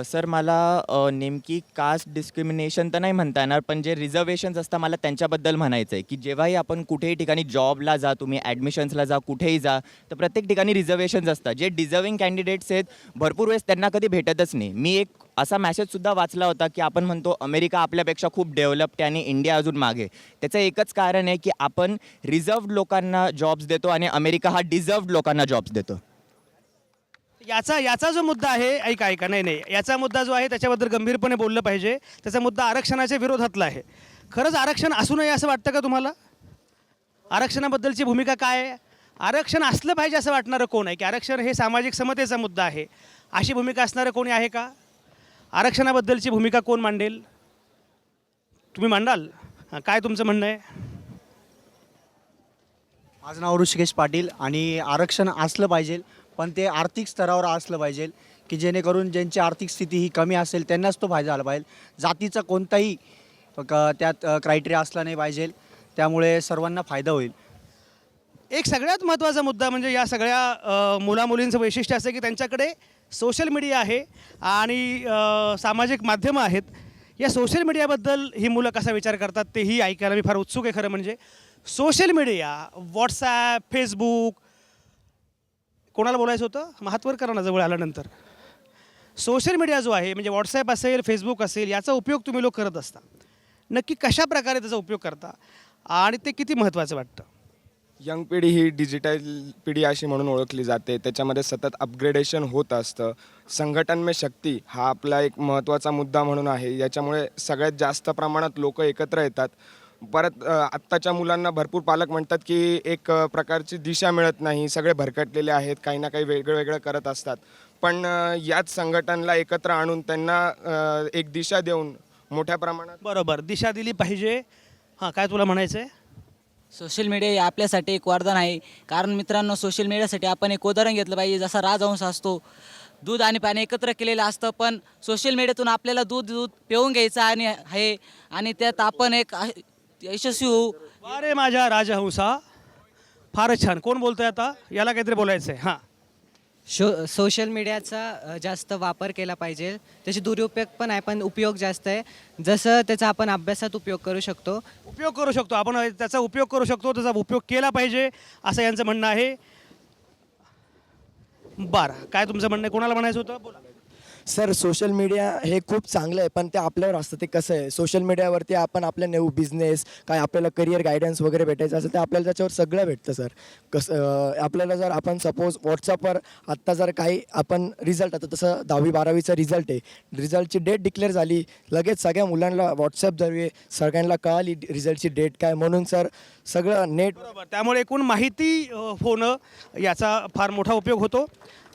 सर, मला नेमकी कास्ट डिस्क्रिमिनेशन तर नाही म्हणता येणार, पण जे रिझर्वेशन्स असतात मला त्यांच्याबद्दल म्हणायचं आहे की जेव्हाही आपण कुठेही ठिकाणी जॉबला जा, तुम्ही ॲडमिशन्सला जा, कुठेही जा, तर प्रत्येक ठिकाणी रिझर्वेशन्स असतात. जे डिझर्विंग कॅन्डिडेट्स आहेत भरपूर वेळेस त्यांना कधी भेटतच नाही. मी एक असा मेसेजसुद्धा वाचला होता की आपण म्हणतो अमेरिका आपल्यापेक्षा खूप डेव्हलप्ड आहे आणि इंडिया अजून मागे. त्याचं एकच कारण आहे की आपण रिझर्व्ड लोकांना जॉब्स देतो आणि अमेरिका हा डिझर्व्ड लोकांना जॉब्स देतो. याचा जो मुद्दा आहे, ऐका नाही, याचा मुद्दा जो आहे त्याच्याबद्दल गंभीरपणे बोललं पाहिजे. त्याचा मुद्दा आरक्षणाच्या विरोधातला आहे. खरंच आरक्षण असू नये असं वाटतं का तुम्हाला? आरक्षणाबद्दलची भूमिका काय आहे? आरक्षण असलं पाहिजे असं वाटणारं कोण आहे? की आरक्षण हे सामाजिक समतेचा मुद्दा आहे, अशी भूमिका असणारं कोणी आहे का? आरक्षणाबद्दलची भूमिका कोण मांडेल? तुम्ही मांडाल? काय तुमचं म्हणणं आहे? माझं नाव ऋषिकेश पाटील आणि आरक्षण असलं पाहिजे, पण ते आर्थिक स्तरावर असलं पाहिजे की जेणेकरून ज्यांची आर्थिक स्थिती ही कमी असेल त्यांनाच तो फायदा झाला पाहिजे. जातीचा कोणताही त्यात क्रायटेरिया असला नाही पाहिजे, त्यामुळे सर्वांना फायदा होईल. एक सगळ्यात महत्त्वाचा मुद्दा म्हणजे या सगळ्या मुलामुलींचं वैशिष्ट्य असं की त्यांच्याकडे सोशल मीडिया आहे आणि सामाजिक माध्यमं आहेत. या सोशल मीडियाबद्दल ही मुलं कसा विचार करतात तेही ऐकायला मी फार उत्सुक आहे. खरं म्हणजे सोशल मीडिया, व्हॉट्सॲप, फेसबुक, कोणाला बोलायचं होतं? महात्वर करा ना जवळ आल्यानंतर. सोशल मीडिया जो आहे म्हणजे व्हॉट्सॲप असेल, फेसबुक असेल, याचा उपयोग तुम्ही लोक करत असता. नक्की कशा प्रकारे त्याचा उपयोग करता आणि ते किती महत्त्वाचं वाटतं? यंग पिढी ही डिजिटल पिढी अशी म्हणून ओळखली जाते. त्याच्यामध्ये सतत अपग्रेडेशन होत असतं. संघटन में शक्ती हा आपला एक महत्त्वाचा मुद्दा म्हणून आहे. याच्यामुळे सगळ्यात जास्त प्रमाणात लोक एकत्र येतात. परत आत्ताच्या मुलांना भरपूर पालक म्हणतात की एक प्रकारची दिशा मिळत नाही, सगळे भरकटलेले आहेत, काही ना काही वेगळं वेगळं करत असतात. पण याच संघटनला एकत्र आणून त्यांना एक दिशा देऊन मोठ्या प्रमाणात. बरोबर, दिशा दिली पाहिजे. हां, काय तुला म्हणायचं आहे? सोशल मीडिया हे आपल्यासाठी एक वरदान आहे. कारण मित्रांनो, सोशल मीडियासाठी आपण एक उदाहरण घेतलं पाहिजे. जसा राजहंस असतो, दूध आणि पाणी एकत्र केलेलं असतं, पण सोशल मीडियातून आपल्याला दूध पिऊन घ्यायचं आणि त्यात आपण एक यशस्वी होऊ. अरे माझ्या राजहंसा, फारच छान. कोण बोलतोय आता? याला काहीतरी बोलायचं आहे. हां, सोशल मीडियाचा जास्त वापर केला पाहिजे. त्याचे दुरुपयोग पण आहे, पण उपयोग जास्त आहे. जसं त्याचा आपण अभ्यासात उपयोग करू शकतो. आपण त्याचा उपयोग करू शकतो, त्याचा उपयोग केला पाहिजे असं यांचं म्हणणं आहे. बरं, काय तुमचं म्हणणं आहे? कोणाला म्हणायचं होतं? बोला. सर सोशल मीडिया हे खूप चांगलं आहे, पण ते आपल्यावर असतं ते कसं आहे. सोशल मीडियावरती आपण आपल्या न्यू बिझनेस काय आपल्याला करिअर गायडन्स वगैरे भेटायचं असेल तर आपल्याला त्याच्यावर सगळं भेटतं सर. आपल्याला जर आपण सपोज व्हॉट्सअपवर आत्ता जर काही आपण रिझल्ट, आता तसं 10वी-12वीचा रिझल्ट आहे, रिझल्टची डेट डिक्लेअर झाली, लगेच सगळ्या मुलांना व्हॉट्सअप जरूर सगळ्यांना कळाली रिझल्टची डेट काय, म्हणून सर सगळं नेट. बरोबर, त्यामुळे एकूण माहिती होणं याचा फार मोठा उपयोग होतो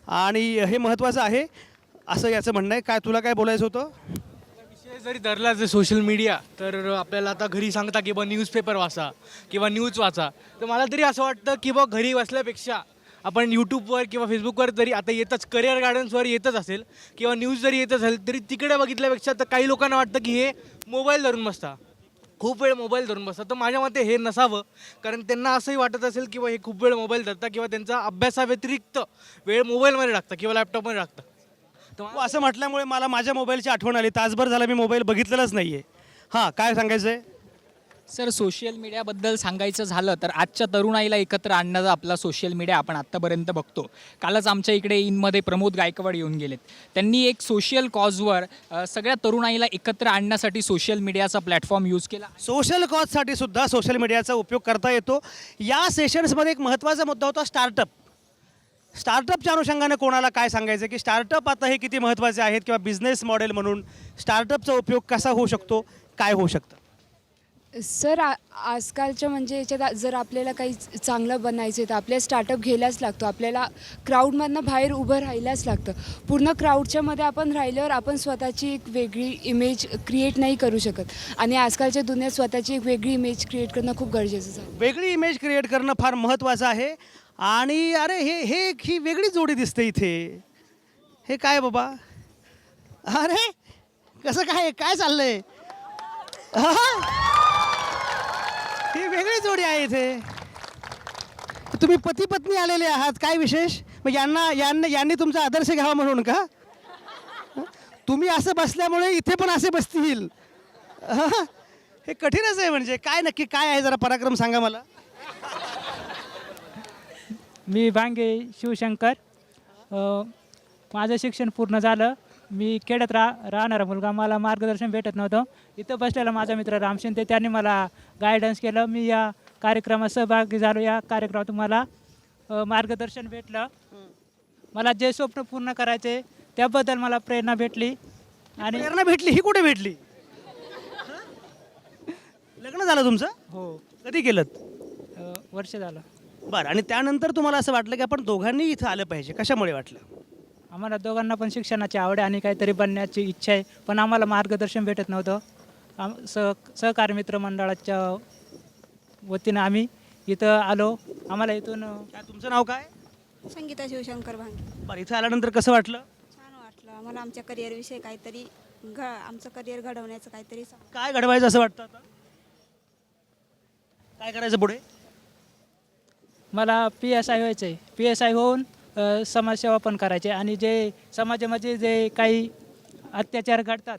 आणि हे महत्त्वाचं आहे असं याचं म्हणणं आहे. काय तुला काय बोलायचं होतं? विषय जरी धरला जर सोशल मीडिया, तर आपल्याला आता घरी सांगता की बा न्यूजपेपर वाचा किंवा न्यूज वाचा, तर मला तरी असं वाटतं की बा घरी बसल्यापेक्षा आपण यूट्यूबवर किंवा फेसबुकवर तरी आता येतच, करिअर गार्डन्सवर येतच असेल किंवा न्यूज जरी येत असेल तरी तिकडे बघितल्यापेक्षा तर काही लोकांना वाटतं की हे मोबाईल धरून बसता, खूप वेळ मोबाईल धरून बसतात. तर माझ्या मते हे नसावं, कारण त्यांना असंही वाटत असेल की हे खूप वेळ मोबाईल धरता किंवा त्यांचा अभ्यासाव्यतिरिक्त वेळ मोबाईलमध्ये टाकता किंवा लॅपटॉपमध्ये टाकता. तू असं म्हटल्यामुळे मला माझ्या मोबाईलची आठवण आली. तासभर झाला मी मोबाईल बघितलेलाच नाही आहे. हां, काय सांगायचं आहे? सर सोशल मीडियाबद्दल सांगायचं झालं तर आजच्या तरुणाईला एकत्र आणणारा आपला सोशल मीडिया आपण आत्तापर्यंत बघतो. कालच आमच्या इकडे इनमध्ये प्रमोद गायकवाड येऊन गेलेत. त्यांनी एक सोशल कॉजवर सगळ्या तरुणाईला एकत्र आणण्यासाठी सोशल मीडियाचा प्लॅटफॉर्म यूज केला. सोशल कॉजसाठी सुद्धा सोशल मीडियाचा उपयोग करता येतो. या सेशन्समध्ये एक महत्त्वाचा मुद्दा होता स्टार्टअप. स्टार्टअपच्या अनुषंगाने कोणाला काय सांगायचं की स्टार्टअप आता हे किती महत्त्वाचे आहेत किंवा बिझनेस मॉडेल म्हणून स्टार्टअपचा उपयोग कसा होऊ शकतो, काय होऊ शकतं? सर आजकालच्या म्हणजे याच्यात जर आपल्याला काही चांगलं बनायचं आहे तर आपल्याला स्टार्टअप घ्यायलाच लागतो. आपल्याला क्राऊडमधनं बाहेर उभं राहायलाच लागतं. पूर्ण क्राऊडच्या मध्ये आपण राहिल्यावर आपण स्वतःची एक वेगळी इमेज क्रिएट नाही करू शकत आणि आजकालच्या दुनियेत स्वतःची एक वेगळी इमेज क्रिएट करणं खूप गरजेचं आहे. वेगळी इमेज क्रिएट करणं फार महत्त्वाचं आहे. आणि अरे ही वेगळी जोडी दिसते इथे. हे काय बाबा? अरे कसं काय चाललंय? ही वेगळी जोडी आहे इथे. तुम्ही पती पत्नी आलेले आहात, काय विशेष? मग यांनी तुमचा आदर्श घ्यावा म्हणून का? तुम्ही असं बसल्यामुळे इथे पण असे बसतील. हे कठीणच आहे. म्हणजे काय नक्की काय आहे, जरा पराक्रम सांगा मला. मी भांगे शिवशंकर. माझं शिक्षण पूर्ण झालं. मी खेड्यात राहणारा मुलगा, मला मार्गदर्शन भेटत नव्हतं. इथं बसलेला माझा मित्र रामशिंदे त्यांनी मला गायडन्स केलं. मी या कार्यक्रमात सहभागी झालो. या कार्यक्रमातून मला मार्गदर्शन भेटलं. मला जे स्वप्न पूर्ण करायचे त्याबद्दल मला प्रेरणा भेटली. आणि प्रेरणा भेटली ही कुठे भेटली? लग्न झालं तुमचं? हो. कधी केलं? वर्ष झालं. बरं. आणि त्यानंतर तुम्हाला असं वाटलं की आपण दोघांनी इथं आलं पाहिजे, कशामुळे वाटलं? आम्हाला दोघांना पण शिक्षणाची आवड आहे आणि काहीतरी बनण्याची इच्छा आहे, पण आम्हाला मार्गदर्शन भेटत नव्हतं. सहकारी मित्र मंडळाच्या वतीनं आम्ही इथं आलो. आम्हाला इथून. तुमचं नाव काय? संगीता शिवशंकर भांगे. बरं, इथं आल्यानंतर कसं वाटलं? छान वाटलं आम्हाला. आमच्या करिअरविषयी काहीतरी आमचं करिअर घडवण्याचं काहीतरी काय घडवायचं असं वाटतं आता? काय करायचं पुढे? मला PSI व्हायचं आहे. PSI होऊन समाजसेवा पण करायचे आणि जे समाजामध्ये जे काही अत्याचार घडतात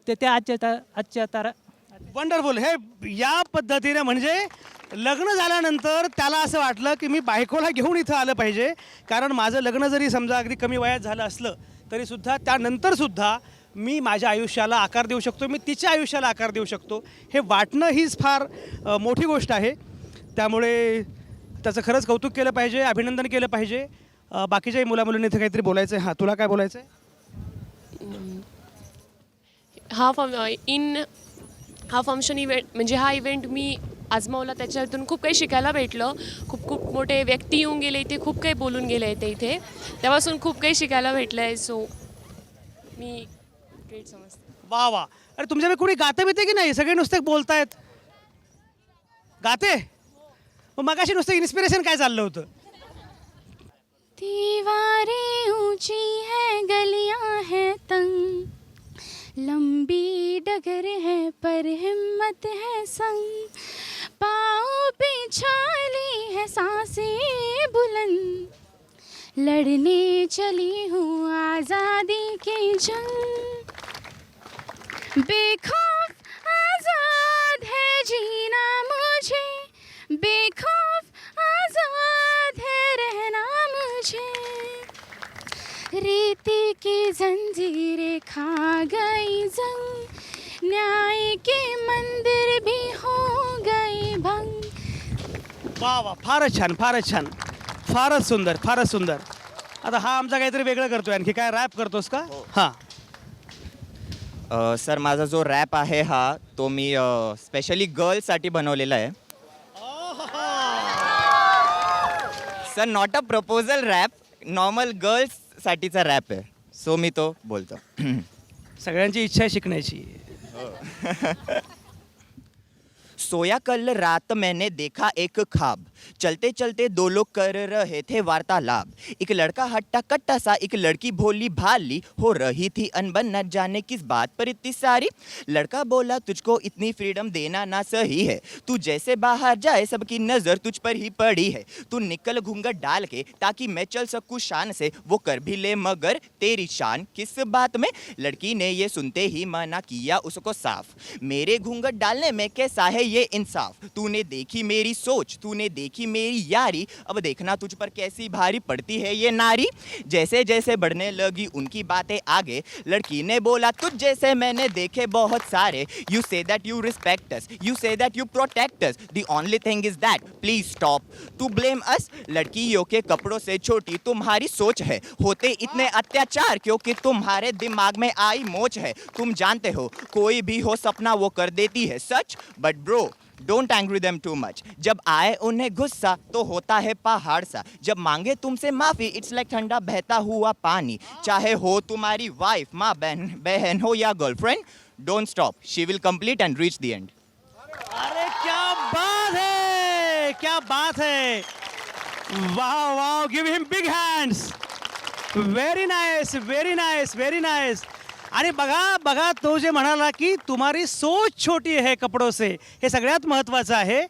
ते आजच्या वंडरफुल. हे या पद्धतीने म्हणजे लग्न झाल्यानंतर त्याला असं वाटलं की मी बायकोला घेऊन इथं आलं पाहिजे, कारण माझं लग्न जरी समजा अगदी कमी वयात झालं असलं तरीसुद्धा त्यानंतरसुद्धा मी माझ्या आयुष्याला आकार देऊ शकतो, मी तिच्या आयुष्याला आकार देऊ शकतो. हे वाटणं हीच फार मोठी गोष्ट आहे. त्यामुळे त्याचं खरंच कौतुक केलं पाहिजे, अभिनंदन केलं पाहिजे. बाकीच्याही मुलामुलींनी इथे काहीतरी बोलायचं आहे. हां, तुला काय बोलायचं आहे? हा फंक्शन इव्हेंट म्हणजे हा इव्हेंट मी आजमावला, त्याच्यातून खूप काही शिकायला भेटलं. खूप मोठे व्यक्ती येऊन गेले इथे, खूप काही बोलून गेले इथे, त्यापासून खूप काही शिकायला भेटलं आहे. सो मी ग्रेट समजते. वा वा. अरे तुमच्याकडे कोणी गातं बिते की नाही? सगळे नुसते बोलतायत. गाते? मग मगाशी नुसतं इन्स्पिरेशन काय चाललं होतं? दीवारें ऊंची है, गलियां है तंग, लंबी डगर है पर हिम्मत है संग, पाँव पे छाली है सांसें बुलंद, लड़ने चली हूँ आज़ादी की जंग, बेखौफ आज़ाद है जीना मुझे, बेखौफ आज़ाद है रहना मुझे, रीति की जंजीरें खा गई जंग, न्याय के मंदिर भी हो गए भंग. वा वा, फारच छान, फारच छान, फारच सुंदर, फारच सुंदर. आता हा आमचा काहीतरी वेगळं करतोय, आणखी काय रॅप करतोस का? हां. सर माझा जो रॅप आहे हा तो मी स्पेशली गर्ल्ससाठी बनवलेला आहे. Sir not a proposal rap, normal गर्ल्ससाठीचा रॅप आहे. सो मी तो बोलतो. सगळ्यांची इच्छा आहे शिकण्याची. सोया कल रात मैंने देखा एक ख्वाब, चलते चलते दो लोग कर रहे थे वार्तालाप. एक लड़का हट्टा कट्टा सा, एक लड़की भोली भाली, हो रही थी अनबन न जाने किस बात पर इतनी सारी. लड़का बोला तुझको इतनी फ्रीडम देना ना सही है, तू जैसे बाहर जाए सबकी नज़र तुझ पर ही पड़ी है. तू निकल घूंघट डाल के ताकि मैं चल सकूँ शान से, वो कर भी ले मगर तेरी शान किस बात में. लड़की ने ये सुनते ही मना किया उसको साफ, मेरे घूंघट डालने में कैसा है ये इंसाफ. तूने देखी मेरी सोच, तूने देखी मेरी यारी, अब देखना तुझ पर कैसी भारी पड़ती है ये नारी. जैसे जैसे बढ़ने लगी उनकी बातें आगे, लड़की ने बोला तुझ जैसे मैंने देखे बहुत सारे. You say that you respect us, you say that you protect us, the only thing is that please stop to blame us. लड़कियों के कपड़ों से छोटी तुम्हारी सोच है, होते इतने अत्याचार क्योंकि तुम्हारे दिमाग में आई मोच है. तुम जानते हो कोई भी हो सपना वो कर देती है सच, but bro don't angry them too much. जब आए उन्हें गुस्सा तो होता है पहाड़ सा, जब मांगे तुमसे माफी इट्स लाइक ठंडा बहता हुआ पानी. चाहे हो तुम्हारी वाइफ, माँ, बहन हो या girlfriend, don't stop, she will complete and reach the end. अरे क्या बात है, क्या बात है. वाह वाह, give him big hands. Very nice, very nice, very nice. आणि बघा बघा, तो जे म्हणाला की तुम्हारी सोच छोटी आहे कपडों से, हे सगळ्यात महत्त्वाचं आहे.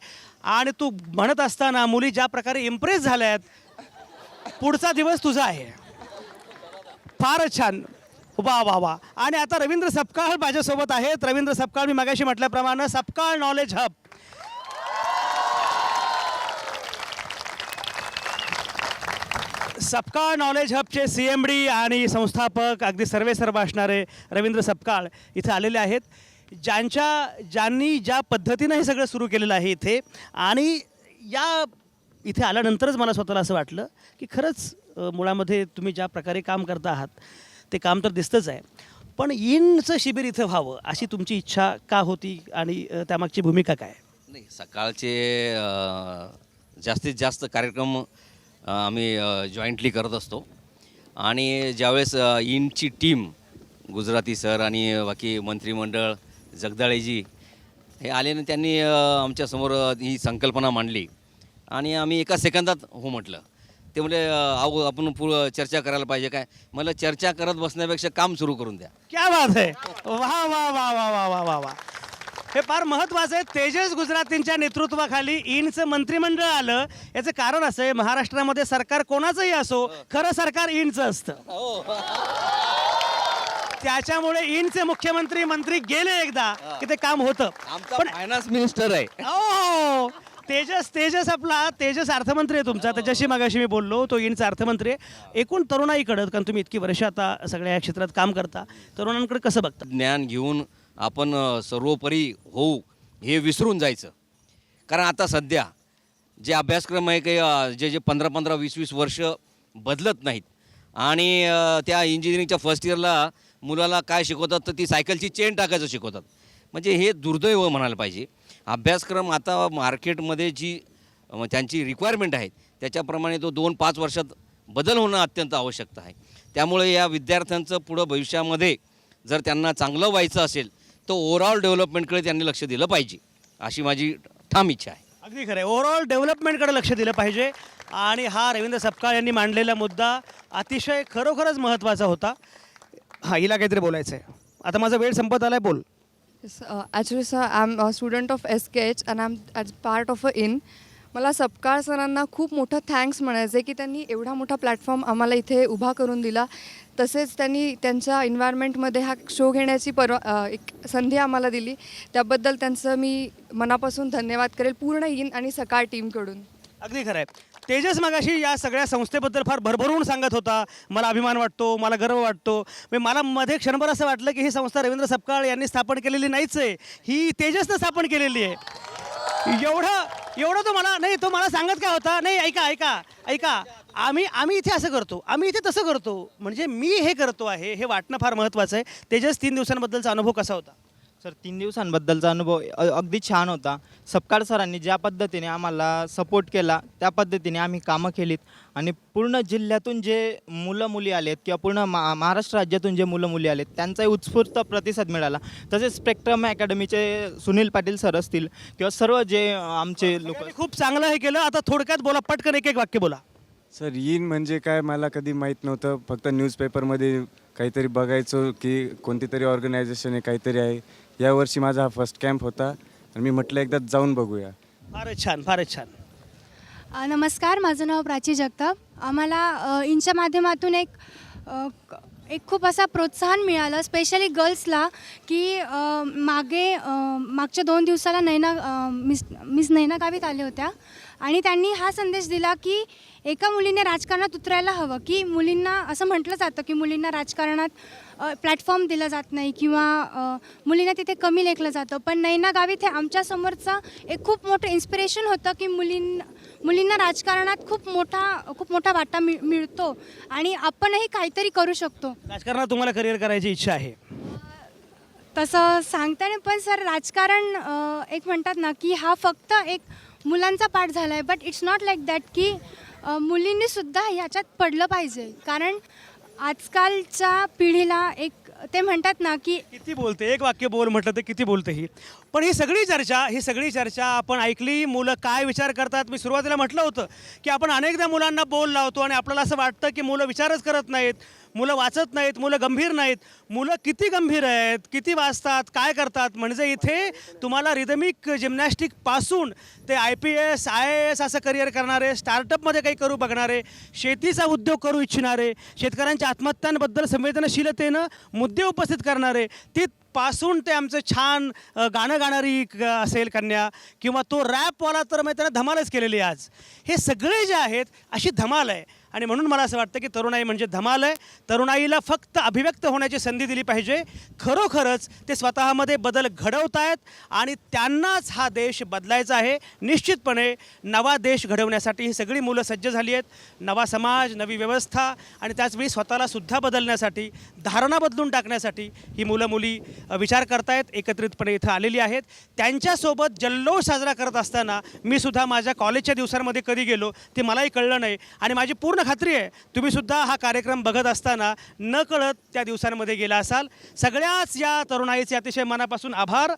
आणि तू म्हणत असताना मुली ज्या प्रकारे इम्प्रेस झाल्यात, पुढचा दिवस तुझा आहे. फारच छान, वा वा वा. आणि आता रवींद्र सपकाळ माझ्यासोबत आहेत. रवींद्र सपकाळ, मी मागाशी म्हटल्याप्रमाणे Sapkal knowledge hub. Sapkal knowledge हबचे CMD आणि संस्थापक अगदी सर्वेसर्वा असणारे रवींद्र सपकाळ इथे आलेले आहेत, ज्यांनी ज्या पद्धतीनं हे सगळं सुरू केलेलं आहे इथे. आणि या इथे आल्यानंतरच मला स्वतःला असं वाटलं की खरंच मुळामध्ये तुम्ही ज्या प्रकारे काम करता आहात ते काम तर दिसतंच आहे, पण इनचं शिबिर इथं व्हावं अशी तुमची इच्छा का होती आणि त्यामागची भूमिका काय? नाही, सकाळचे जास्तीत जास्त कार्यक्रम आम्ही जॉईंटली करत असतो. आणि ज्यावेळेस इनची टीम, गुजराती सर आणि बाकी मंत्रिमंडळ, जगदाळेजी हे आले आणि त्यांनी आमच्यासमोर ही संकल्पना मांडली आणि आम्ही एका सेकंदात हो म्हटलं. ते म्हणजे अहो आपण चर्चा करायला पाहिजे. काय मला चर्चा करत बसण्यापेक्षा काम सुरू करून द्या. क्या बात आहे, वा वा वा वा वा वा वा वा. हे फार महत्त्वाचं आहे. तेजस गुजरातींच्या नेतृत्वाखाली इनचं मंत्रिमंडळ आलं. याचं कारण असं आहे, महाराष्ट्रामध्ये सरकार कोणाचंही असो, खरं सरकार इनचं असतं. त्याच्यामुळे इनचे मंत्री गेले एकदा की ते काम होतं. पण फायनान्स मिनिस्टर आहे. हो, तेजस तेजस अर्थमंत्री आहे तुमचा. त्याच्याशी मागाशी मी बोललो, तो इनचा अर्थमंत्री आहे. एकूण तरुणाईकडं, कारण तुम्ही इतकी वर्ष आता सगळ्या या क्षेत्रात काम करता, तरुणांकडे कसं बघता? ज्ञान घेऊन आपण सर्वोपरी होऊ हे विसरून जायचं. कारण आता सध्या जे अभ्यासक्रम आहे की जे 15-20 वर्ष बदलत नाहीत. आणि त्या इंजिनिअरिंगच्या फर्स्ट इयरला मुलाला काय शिकवतात तर ती सायकलची चेन टाकायचं शिकवतात. म्हणजे हे दुर्दैव म्हणायला पाहिजे. अभ्यासक्रम आता मार्केटमध्ये जी त्यांची रिक्वायरमेंट आहे त्याच्याप्रमाणे तो 2-5 वर्षात बदल होणं अत्यंत आवश्यकता आहे. त्यामुळे या विद्यार्थ्यांचं पुढं भविष्यामध्ये जर त्यांना चांगलं व्हायचं असेल तर ओव्हरऑल डेव्हलपमेंटकडे त्यांनी लक्ष दिलं पाहिजे, अशी माझी ठाम इच्छा आहे. अगदी खरं आहे, ओव्हरऑल डेव्हलपमेंटकडे लक्ष दिलं पाहिजे. आणि हा रवींद्र सपकाळ यांनी मांडलेला मुद्दा अतिशय खरोखरच महत्त्वाचा होता. हा, हिला काहीतरी बोलायचं आहे. आता माझा वेळ संपत आला आहे, बोल. Actually sir, I am a student of SKH and I am as part of a in. मला सपकाळ सरांना खूप मोठं थँक्स म्हणायचं आहे की त्यांनी एवढा मोठा प्लॅटफॉर्म आम्हाला इथे उभा करून दिला. तसेच त्यांनी त्यांच्या एन्व्हायरमेंटमध्ये हा शो घेण्याची एक संधी आम्हाला दिली. त्याबद्दल त्यांचं मी मनापासून धन्यवाद करेल पूर्ण इन आणि सकाळ टीमकडून. अगदी खरं आहे. तेजस मगाशी या सगळ्या संस्थेबद्दल फार भरभरून सांगत होता. मला अभिमान वाटतो, मला गर्व वाटतो. मला मध्ये क्षणभर असं वाटलं की ही संस्था रवींद्र सपकाळ यांनी स्थापन केलेली नाहीच आहे, ही तेजसनं स्थापन केलेली आहे. एवढं तो मला सांगत काय होता, नाही ऐका आम्ही इथे असं करतो, आम्ही इथे तसं करतो, म्हणजे मी हे करतो आहे हे वाटणं फार महत्त्वाचं आहे. तेजस 3 दिवसांबद्दलचा अनुभव कसा होता? सर 3 दिवसांबद्दलचा अनुभव अगदी छान होता. सपकाळ सरांनी ज्या पद्धतीने आम्हाला सपोर्ट केला त्या पद्धतीने आम्ही कामं केलीत आणि पूर्ण जिल्ह्यातून जे मुलं मुली आलेत किंवा पूर्ण महाराष्ट्र राज्यातून जे मुलं मुली आलेत त्यांचाही उत्स्फूर्त प्रतिसाद मिळाला. तसेच स्पेक्ट्रम अकॅडमीचे सुनील पाटील सर असतील किंवा सर्व जे आमचे लोक खूप चांगलं हे केलं. आता थोडक्यात बोला, पटकन एक वाक्य बोला. सर येईन म्हणजे काय मला कधी माहीत नव्हतं, फक्त न्यूजपेपरमध्ये काहीतरी बघायचो की कोणती तरी ऑर्गनायझेशन आहे, काहीतरी आहे. यावर्षी माझा हा फर्स्ट कॅम्प होता आणि मी म्हटलं एकदा जाऊन बघूया. फारच छान, फारच छान. नमस्कार, माझं नाव प्राची जगताप. आम्हाला इनच्या माध्यमातून एक खूप असा प्रोत्साहन मिळालं, स्पेशली गर्ल्सला, की मागच्या 2 दिवसाला मिस नैना गावीत आल्या होत्या आणि त्यांनी हा संदेश दिला की एका मुलीने राजकारणात उतरायला हवं. की मुलींना असं म्हटलं जातं की मुलींना राजकारणात प्लॅटफॉर्म दिला जात नाही किंवा मुलींना तिथे कमी लेखलं जातं, पण नैना गावीत हे आमच्यासमोरचं एक खूप मोठं इन्स्पिरेशन होतं की मुलींना राजकारणात खूप मोठा वाटा मिळतो आणि आपणही काहीतरी करू शकतो. राजकारणात तुम्हाला करिअर करायची इच्छा आहे? तसं सांगता नाही, पण सर राजकारण एक म्हणतात ना की हा फक्त एक मुलांचा पाठ झाला आहे, but it's not like that की मुलींनीसुद्धा ह्याच्यात पडलं पाहिजे. कारण आजकालच्या पिढीला एक ते म्हणतात ना की किती बोलते, एक वाक्य बोल म्हटलं तर किती बोलते ही. पण ही सगळी चर्चा आपण ऐकली. मुलं काय विचार करतात, मी सुरुवातीला म्हटलं होतं की आपण अनेकदा मुलांना बोल लावतो आणि आपल्याला असं वाटतं की मुलं विचारच करत नाहीत, मुलं वाचत नाहीत, मुलं गंभीर नाहीत. मुलं किती गंभीर आहेत, किती वाचतात, काय करतात. म्हणजे इथे तुम्हाला रिदमिक जिम्नॅस्टिकपासून ते IPS IAS असं करिअर करणारे, स्टार्टअपमध्ये काही करू बघणारे, शेतीचा उद्योग करू इच्छिणारे, शेतकऱ्यांच्या आत्महत्यांबद्दल संवेदनशीलतेनं मुद्दे उपस्थित करणारे, तिथपासून ते आमचं छान गाणं गाणारी असेल कन्या किंवा तो रॅपवाला, तर मग त्यानं धमालच केलेली आज. हे सगळे जे आहेत अशी धमाल आहे. आणि म्हणून मला असं वाटतं की तरुणाई म्हणजे धमाल आहे. तरुणाईला फक्त अभिव्यक्त होण्याची संधी दिली पाहिजे. खरोखरच ते स्वतःमध्ये बदल घडवत आहेत आणि त्यांनाच हा देश बदलायचा आहे. निश्चितपणे नवा देश घडवण्यासाठी ही सगळी मुलं सज्ज झाली आहेत. नवा समाज, नवी व्यवस्था आणि त्याचवेळी स्वतःलासुद्धा बदलण्यासाठी, धारणा बदलून टाकण्यासाठी ही मुलं मुली विचार करतायत, एकत्रितपणे इथं आलेली आहेत. त्यांच्यासोबत जल्लोष साजरा करत असताना मी सुद्धा माझ्या कॉलेजच्या दिवसांमध्ये कधी गेलो ते मलाही कळलं नाही आणि माझी पूर्ण खात्री आहे तुम्हीसुद्धा हा कार्यक्रम बघत असताना नकळत त्या दिवसांमध्ये गेला असाल. सगळ्याच या तरुणाईचे अतिशय मनापासून आभार.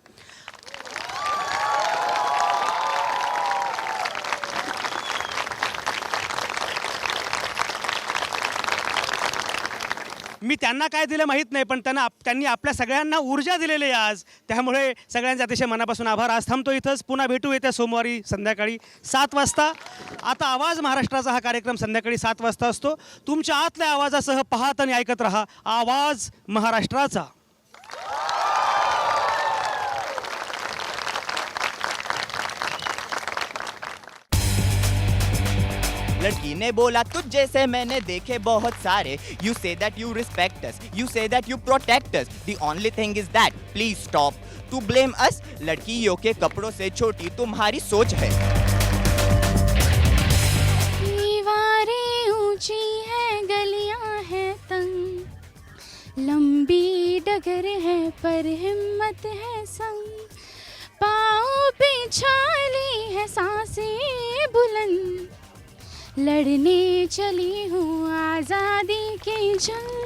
मी त्यांना काय दिलं माहीत नाही, पण त्यांनी आपल्या सगळ्यांना ऊर्जा दिलेली आहे आज. त्यामुळे सगळ्यांचे अतिशय मनापासून आभार. आज थांबतो इथंच. पुन्हा भेटू येत्या सोमवारी संध्याकाळी 7 वाजता. आता आवाज महाराष्ट्राचा हा कार्यक्रम संध्याकाळी 7 वाजता असतो. तुमच्या आतल्या आवाजासह पाहत आणि ऐकत रहा आवाज महाराष्ट्राचा. लड़की ने बोला तुझ जैसे मैंने देखे बहुत सारे. You say that you respect us, you say that you protect us. The only thing is that please stop to blame us. लड़कियों के कपड़ों से छोटी तुम्हारी सोच है. दीवारें ऊंची है, गलियां हैं तंग, लंबी डगर है पर हिम्मत है संग, पाँव पे छाली है सांसें बुलंद, लड़ने चली हूँ आज़ादी की जंग.